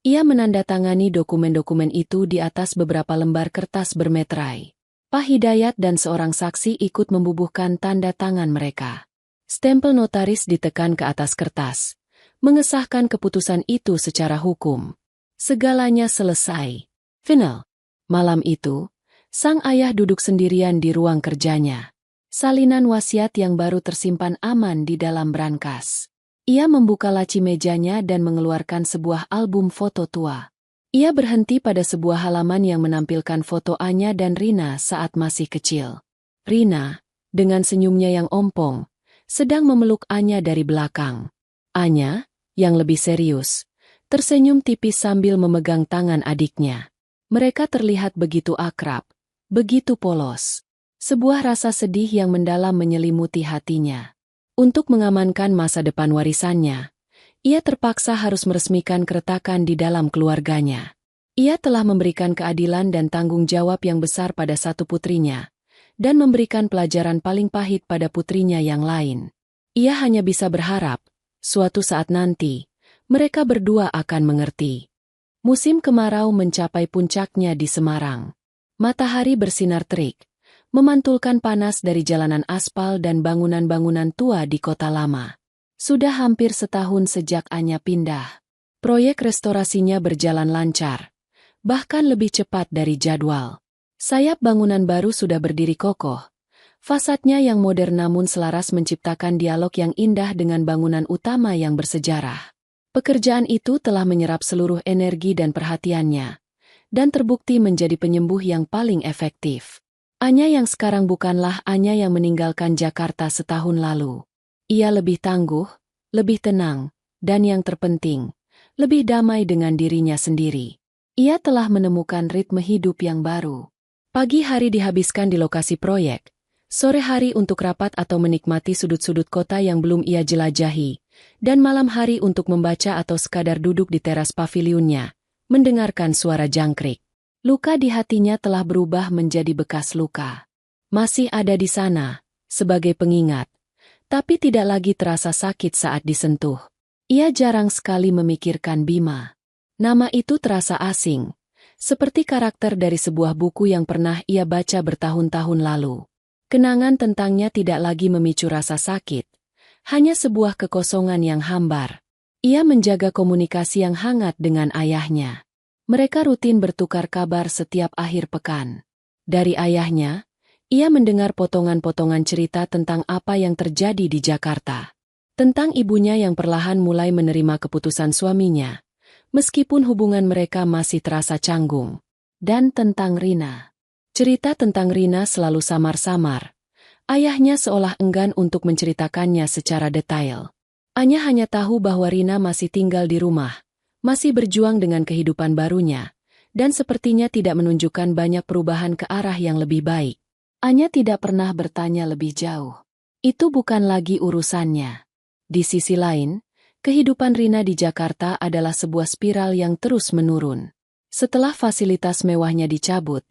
ia menandatangani dokumen-dokumen itu di atas beberapa lembar kertas bermeterai. Pak Hidayat dan seorang saksi ikut membubuhkan tanda tangan mereka. Stempel notaris ditekan ke atas kertas, mengesahkan keputusan itu secara hukum. Segalanya selesai. Final. Malam itu, sang ayah duduk sendirian di ruang kerjanya. Salinan wasiat yang baru tersimpan aman di dalam brankas. Ia membuka laci mejanya dan mengeluarkan sebuah album foto tua. Ia berhenti pada sebuah halaman yang menampilkan foto Anya dan Rina saat masih kecil. Rina, dengan senyumnya yang ompong, sedang memeluk Anya dari belakang. Anya, yang lebih serius, tersenyum tipis sambil memegang tangan adiknya. Mereka terlihat begitu akrab, begitu polos. Sebuah rasa sedih yang mendalam menyelimuti hatinya. Untuk mengamankan masa depan warisannya, ia terpaksa harus meresmikan keretakan di dalam keluarganya. Ia telah memberikan keadilan dan tanggung jawab yang besar pada satu putrinya, dan memberikan pelajaran paling pahit pada putrinya yang lain. Ia hanya bisa berharap, suatu saat nanti, mereka berdua akan mengerti. Musim kemarau mencapai puncaknya di Semarang. Matahari bersinar terik, memantulkan panas dari jalanan aspal dan bangunan-bangunan tua di kota lama. Sudah hampir setahun sejak Anya pindah. Proyek restorasinya berjalan lancar, bahkan lebih cepat dari jadwal. Sayap bangunan baru sudah berdiri kokoh. Fasadnya yang modern namun selaras menciptakan dialog yang indah dengan bangunan utama yang bersejarah. Pekerjaan itu telah menyerap seluruh energi dan perhatiannya, dan terbukti menjadi penyembuh yang paling efektif. Anya yang sekarang bukanlah Anya yang meninggalkan Jakarta setahun lalu. Ia lebih tangguh, lebih tenang, dan yang terpenting, lebih damai dengan dirinya sendiri. Ia telah menemukan ritme hidup yang baru. Pagi hari dihabiskan di lokasi proyek, sore hari untuk rapat atau menikmati sudut-sudut kota yang belum ia jelajahi, dan malam hari untuk membaca atau sekadar duduk di teras pavilionnya, mendengarkan suara jangkrik. Luka di hatinya telah berubah menjadi bekas luka. Masih ada di sana, sebagai pengingat, tapi tidak lagi terasa sakit saat disentuh. Ia jarang sekali memikirkan Bima. Nama itu terasa asing, seperti karakter dari sebuah buku yang pernah ia baca bertahun-tahun lalu. Kenangan tentangnya tidak lagi memicu rasa sakit, hanya sebuah kekosongan yang hambar. Ia menjaga komunikasi yang hangat dengan ayahnya. Mereka rutin bertukar kabar setiap akhir pekan. Dari ayahnya, ia mendengar potongan-potongan cerita tentang apa yang terjadi di Jakarta. Tentang ibunya yang perlahan mulai menerima keputusan suaminya, meskipun hubungan mereka masih terasa canggung. Dan tentang Rina. Cerita tentang Rina selalu samar-samar. Ayahnya seolah enggan untuk menceritakannya secara detail. Anya hanya tahu bahwa Rina masih tinggal di rumah, masih berjuang dengan kehidupan barunya, dan sepertinya tidak menunjukkan banyak perubahan ke arah yang lebih baik. Anya tidak pernah bertanya lebih jauh. Itu bukan lagi urusannya. Di sisi lain, kehidupan Rina di Jakarta adalah sebuah spiral yang terus menurun. Setelah fasilitas mewahnya dicabut,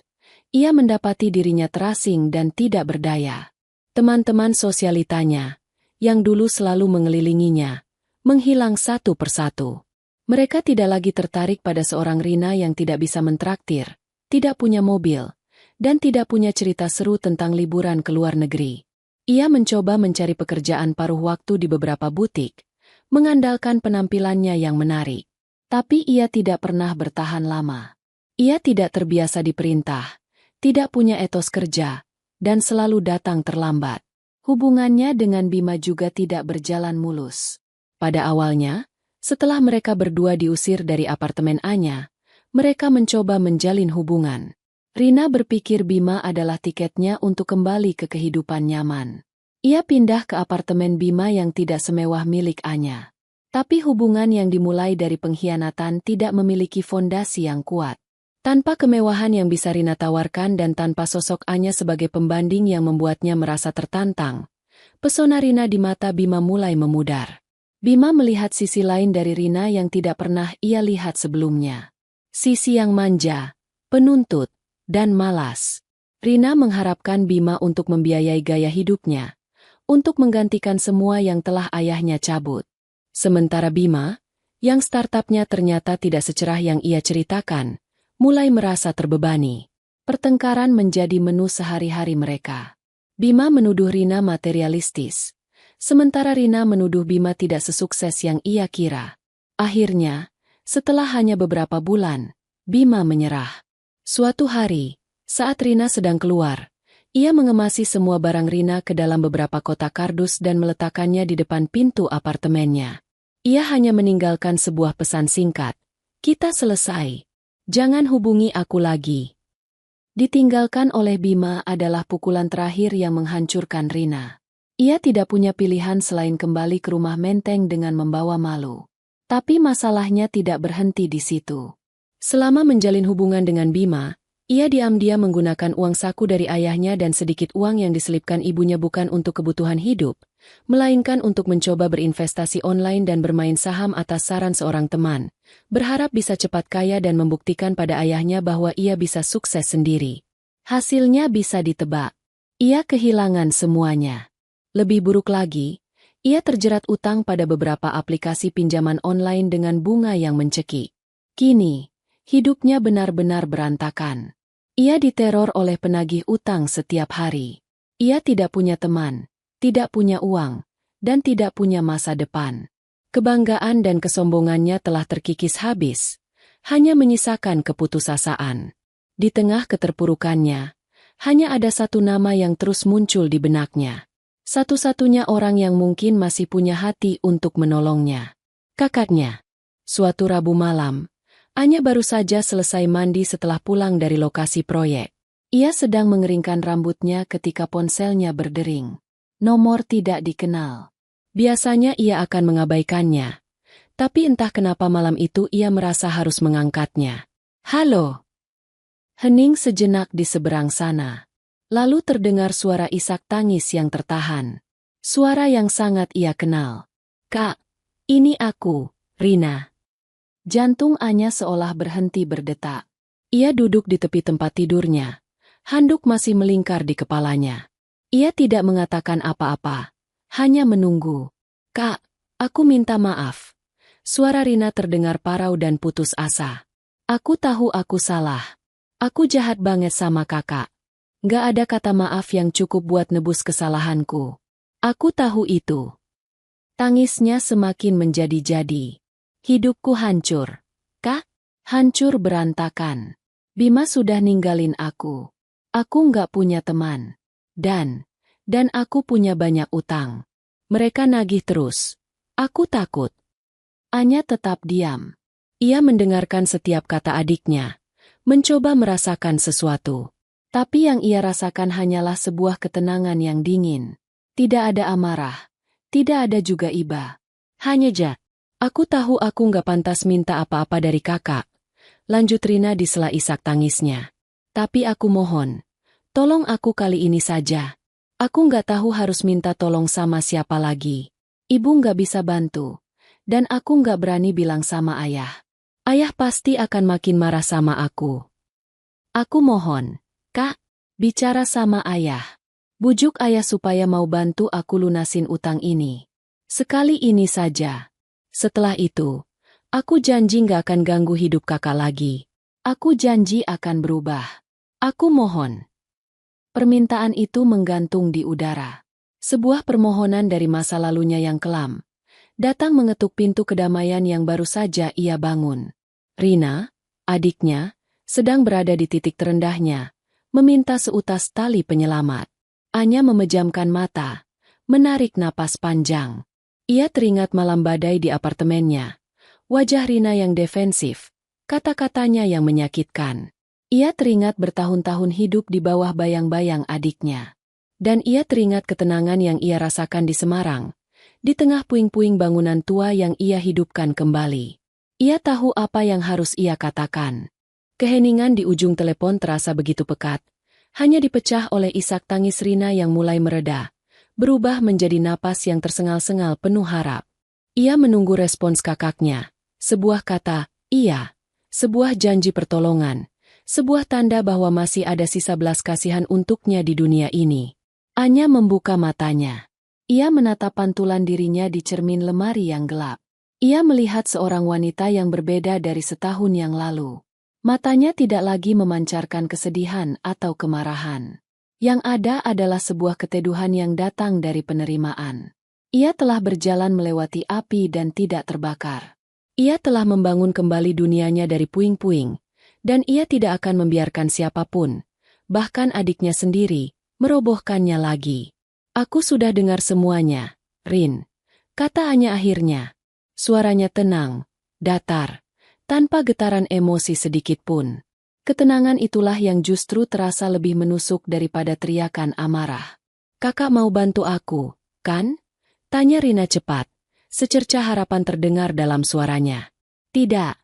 ia mendapati dirinya terasing dan tidak berdaya. Teman-teman sosialitanya, yang dulu selalu mengelilinginya, menghilang satu persatu. Mereka tidak lagi tertarik pada seorang Rina yang tidak bisa mentraktir, tidak punya mobil, dan tidak punya cerita seru tentang liburan ke luar negeri. Ia mencoba mencari pekerjaan paruh waktu di beberapa butik, mengandalkan penampilannya yang menarik. Tapi ia tidak pernah bertahan lama. Ia tidak terbiasa diperintah, tidak punya etos kerja, dan selalu datang terlambat. Hubungannya dengan Bima juga tidak berjalan mulus. Pada awalnya, setelah mereka berdua diusir dari apartemen Anya, mereka mencoba menjalin hubungan. Rina berpikir Bima adalah tiketnya untuk kembali ke kehidupan nyaman. Ia pindah ke apartemen Bima yang tidak semewah milik Anya. Tapi hubungan yang dimulai dari pengkhianatan tidak memiliki fondasi yang kuat. Tanpa kemewahan yang bisa Rina tawarkan dan tanpa sosok Anya sebagai pembanding yang membuatnya merasa tertantang, pesona Rina di mata Bima mulai memudar. Bima melihat sisi lain dari Rina yang tidak pernah ia lihat sebelumnya. Sisi yang manja, penuntut, dan malas. Rina mengharapkan Bima untuk membiayai gaya hidupnya, untuk menggantikan semua yang telah ayahnya cabut. Sementara Bima, yang startupnya ternyata tidak secerah yang ia ceritakan, mulai merasa terbebani. Pertengkaran menjadi menu sehari-hari mereka. Bima menuduh Rina materialistis, sementara Rina menuduh Bima tidak sesukses yang ia kira. Akhirnya, setelah hanya beberapa bulan, Bima menyerah. Suatu hari, saat Rina sedang keluar, ia mengemasi semua barang Rina ke dalam beberapa kotak kardus dan meletakkannya di depan pintu apartemennya. Ia hanya meninggalkan sebuah pesan singkat, "Kita selesai. Jangan hubungi aku lagi." Ditinggalkan oleh Bima adalah pukulan terakhir yang menghancurkan Rina. Ia tidak punya pilihan selain kembali ke rumah menteng dengan membawa malu. Tapi masalahnya tidak berhenti di situ. Selama menjalin hubungan dengan Bima, ia diam-diam menggunakan uang saku dari ayahnya dan sedikit uang yang diselipkan ibunya bukan untuk kebutuhan hidup, melainkan untuk mencoba berinvestasi online dan bermain saham atas saran seorang teman, berharap bisa cepat kaya dan membuktikan pada ayahnya bahwa ia bisa sukses sendiri. Hasilnya bisa ditebak. Ia kehilangan semuanya. Lebih buruk lagi, ia terjerat utang pada beberapa aplikasi pinjaman online dengan bunga yang mencekik. Kini, hidupnya benar-benar berantakan. Ia diteror oleh penagih utang setiap hari. Ia tidak punya teman, tidak punya uang, dan tidak punya masa depan. Kebanggaan dan kesombongannya telah terkikis habis, hanya menyisakan keputusasaan. Di tengah keterpurukannya, hanya ada satu nama yang terus muncul di benaknya. Satu-satunya orang yang mungkin masih punya hati untuk menolongnya. Kakaknya. Suatu Rabu malam, Anya baru saja selesai mandi setelah pulang dari lokasi proyek. Ia sedang mengeringkan rambutnya ketika ponselnya berdering. Nomor tidak dikenal. Biasanya ia akan mengabaikannya. Tapi entah kenapa malam itu ia merasa harus mengangkatnya. "Halo." Hening sejenak di seberang sana. Lalu terdengar suara isak tangis yang tertahan. Suara yang sangat ia kenal. "Kak, ini aku, Rina." Jantung Anya seolah berhenti berdetak. Ia duduk di tepi tempat tidurnya. Handuk masih melingkar di kepalanya. Ia tidak mengatakan apa-apa, hanya menunggu. Kak, aku minta maaf. Suara Rina terdengar parau dan putus asa. Aku tahu aku salah. Aku jahat banget sama kakak. Gak ada kata maaf yang cukup buat nebus kesalahanku. Aku tahu itu. Tangisnya semakin menjadi-jadi. Hidupku hancur. Kak, hancur berantakan. Bima sudah ninggalin aku. Aku nggak punya teman. Dan aku punya banyak utang. Mereka nagih terus. Aku takut. Anya tetap diam. Ia mendengarkan setiap kata adiknya. Mencoba merasakan sesuatu. Tapi yang ia rasakan hanyalah sebuah ketenangan yang dingin. Tidak ada amarah. Tidak ada juga iba. Hanya Jack. Aku tahu aku nggak pantas minta apa-apa dari kakak. Lanjut Rina di sela isak tangisnya. Tapi aku mohon. Tolong aku kali ini saja. Aku nggak tahu harus minta tolong sama siapa lagi. Ibu nggak bisa bantu. Dan aku nggak berani bilang sama ayah. Ayah pasti akan makin marah sama aku. Aku mohon. Kak, bicara sama ayah. Bujuk ayah supaya mau bantu aku lunasin utang ini. Sekali ini saja. Setelah itu, aku janji nggak akan ganggu hidup kakak lagi. Aku janji akan berubah. Aku mohon. Permintaan itu menggantung di udara. Sebuah permohonan dari masa lalunya yang kelam. Datang mengetuk pintu kedamaian yang baru saja ia bangun. Rina, adiknya, sedang berada di titik terendahnya, meminta seutas tali penyelamat. Anya memejamkan mata, menarik napas panjang. Ia teringat malam badai di apartemennya. Wajah Rina yang defensif, kata-katanya yang menyakitkan. Ia teringat bertahun-tahun hidup di bawah bayang-bayang adiknya. Dan ia teringat ketenangan yang ia rasakan di Semarang, di tengah puing-puing bangunan tua yang ia hidupkan kembali. Ia tahu apa yang harus ia katakan. Keheningan di ujung telepon terasa begitu pekat, hanya dipecah oleh isak tangis Rina yang mulai mereda, berubah menjadi napas yang tersengal-sengal penuh harap. Ia menunggu respons kakaknya, sebuah kata, iya, sebuah janji pertolongan, sebuah tanda bahwa masih ada sisa belas kasihan untuknya di dunia ini. Anya membuka matanya. Ia menatap pantulan dirinya di cermin lemari yang gelap. Ia melihat seorang wanita yang berbeda dari setahun yang lalu. Matanya tidak lagi memancarkan kesedihan atau kemarahan. Yang ada adalah sebuah keteduhan yang datang dari penerimaan. Ia telah berjalan melewati api dan tidak terbakar. Ia telah membangun kembali dunianya dari puing-puing, dan ia tidak akan membiarkan siapapun, bahkan adiknya sendiri, merobohkannya lagi. Aku sudah dengar semuanya, Rin. Kata Anya akhirnya. Suaranya tenang, datar, tanpa getaran emosi sedikit pun. Ketenangan itulah yang justru terasa lebih menusuk daripada teriakan amarah. Kakak mau bantu aku, kan? Tanya Rina cepat. Secercah harapan terdengar dalam suaranya. Tidak.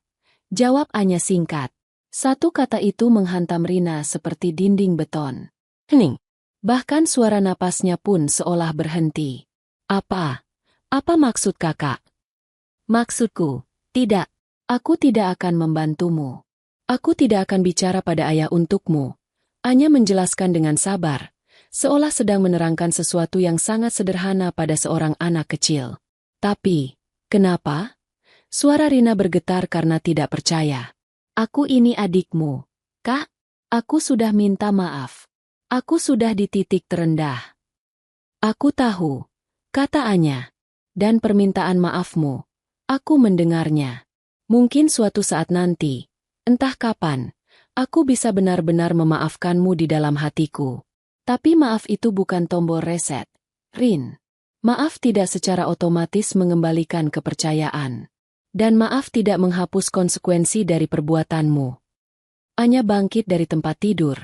Jawab Anya singkat. Satu kata itu menghantam Rina seperti dinding beton. Hening. Bahkan suara napasnya pun seolah berhenti. Apa? Apa maksud kakak? Maksudku, tidak. Aku tidak akan membantumu. Aku tidak akan bicara pada ayah untukmu. Anya menjelaskan dengan sabar, seolah sedang menerangkan sesuatu yang sangat sederhana pada seorang anak kecil. Tapi, kenapa? Suara Rina bergetar karena tidak percaya. Aku ini adikmu, Kak. Aku sudah minta maaf. Aku sudah di titik terendah. Aku tahu, kata Anya. Dan permintaan maafmu, aku mendengarnya. Mungkin suatu saat nanti, entah kapan, aku bisa benar-benar memaafkanmu di dalam hatiku. Tapi maaf itu bukan tombol reset, Rin. Maaf tidak secara otomatis mengembalikan kepercayaan. Dan maaf tidak menghapus konsekuensi dari perbuatanmu. Anya bangkit dari tempat tidur,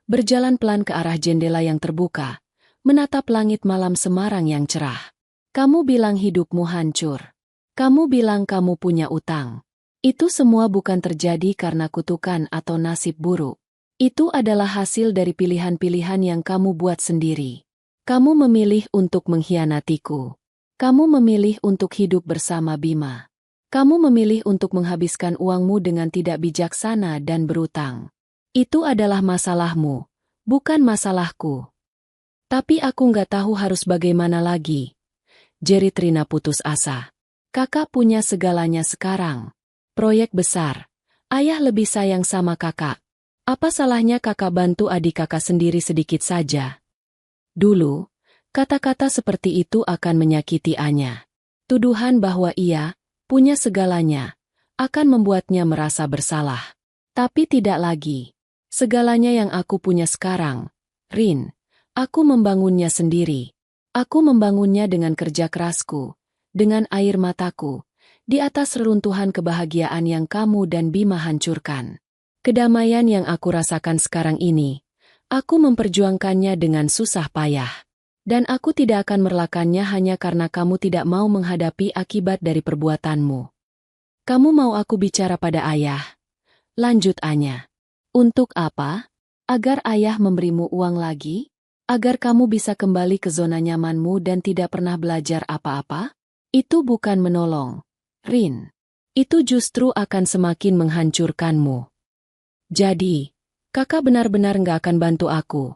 berjalan pelan ke arah jendela yang terbuka, menatap langit malam Semarang yang cerah. Kamu bilang hidupmu hancur. Kamu bilang kamu punya utang. Itu semua bukan terjadi karena kutukan atau nasib buruk. Itu adalah hasil dari pilihan-pilihan yang kamu buat sendiri. Kamu memilih untuk mengkhianatiku. Kamu memilih untuk hidup bersama Bima. Kamu memilih untuk menghabiskan uangmu dengan tidak bijaksana dan berutang. Itu adalah masalahmu, bukan masalahku. Tapi aku nggak tahu harus bagaimana lagi. Jerit Rina putus asa. Kakak punya segalanya sekarang. Proyek besar. Ayah lebih sayang sama kakak. Apa salahnya kakak bantu adik kakak sendiri sedikit saja? Dulu, kata-kata seperti itu akan menyakiti Anya. Tuduhan bahwa ia punya segalanya akan membuatnya merasa bersalah. Tapi tidak lagi. Segalanya yang aku punya sekarang, Rin, aku membangunnya sendiri. Aku membangunnya dengan kerja kerasku, dengan air mataku, di atas reruntuhan kebahagiaan yang kamu dan Bima hancurkan. Kedamaian yang aku rasakan sekarang ini, aku memperjuangkannya dengan susah payah. Dan aku tidak akan merelakannya hanya karena kamu tidak mau menghadapi akibat dari perbuatanmu. Kamu mau aku bicara pada ayah? Lanjut Anya. Untuk apa? Agar ayah memberimu uang lagi? Agar kamu bisa kembali ke zona nyamanmu dan tidak pernah belajar apa-apa? Itu bukan menolong, Rin. Itu justru akan semakin menghancurkanmu. Jadi, kakak benar-benar nggak akan bantu aku,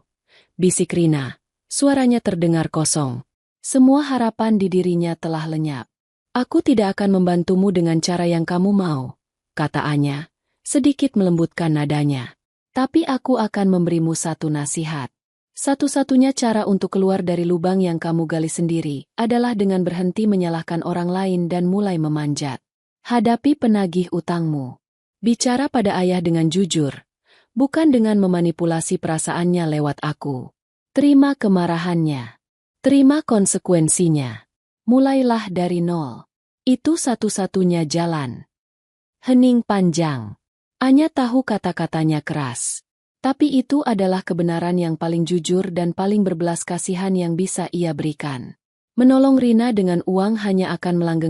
bisik Rina. Suaranya terdengar kosong. Semua harapan di dirinya telah lenyap. Aku tidak akan membantumu dengan cara yang kamu mau, kata Anya, sedikit melembutkan nadanya. Tapi aku akan memberimu satu nasihat. Satu-satunya cara untuk keluar dari lubang yang kamu gali sendiri adalah dengan berhenti menyalahkan orang lain dan mulai memanjat. Hadapi penagih utangmu. Bicara pada ayah dengan jujur, bukan dengan memanipulasi perasaannya lewat aku. Terima kemarahannya. Terima konsekuensinya. Mulailah dari nol. Itu satu-satunya jalan. Hening panjang. Anya tahu kata-katanya keras. Tapi itu adalah kebenaran yang paling jujur dan paling berbelas kasihan yang bisa ia berikan. Menolong Rina dengan uang hanya akan melanggengkan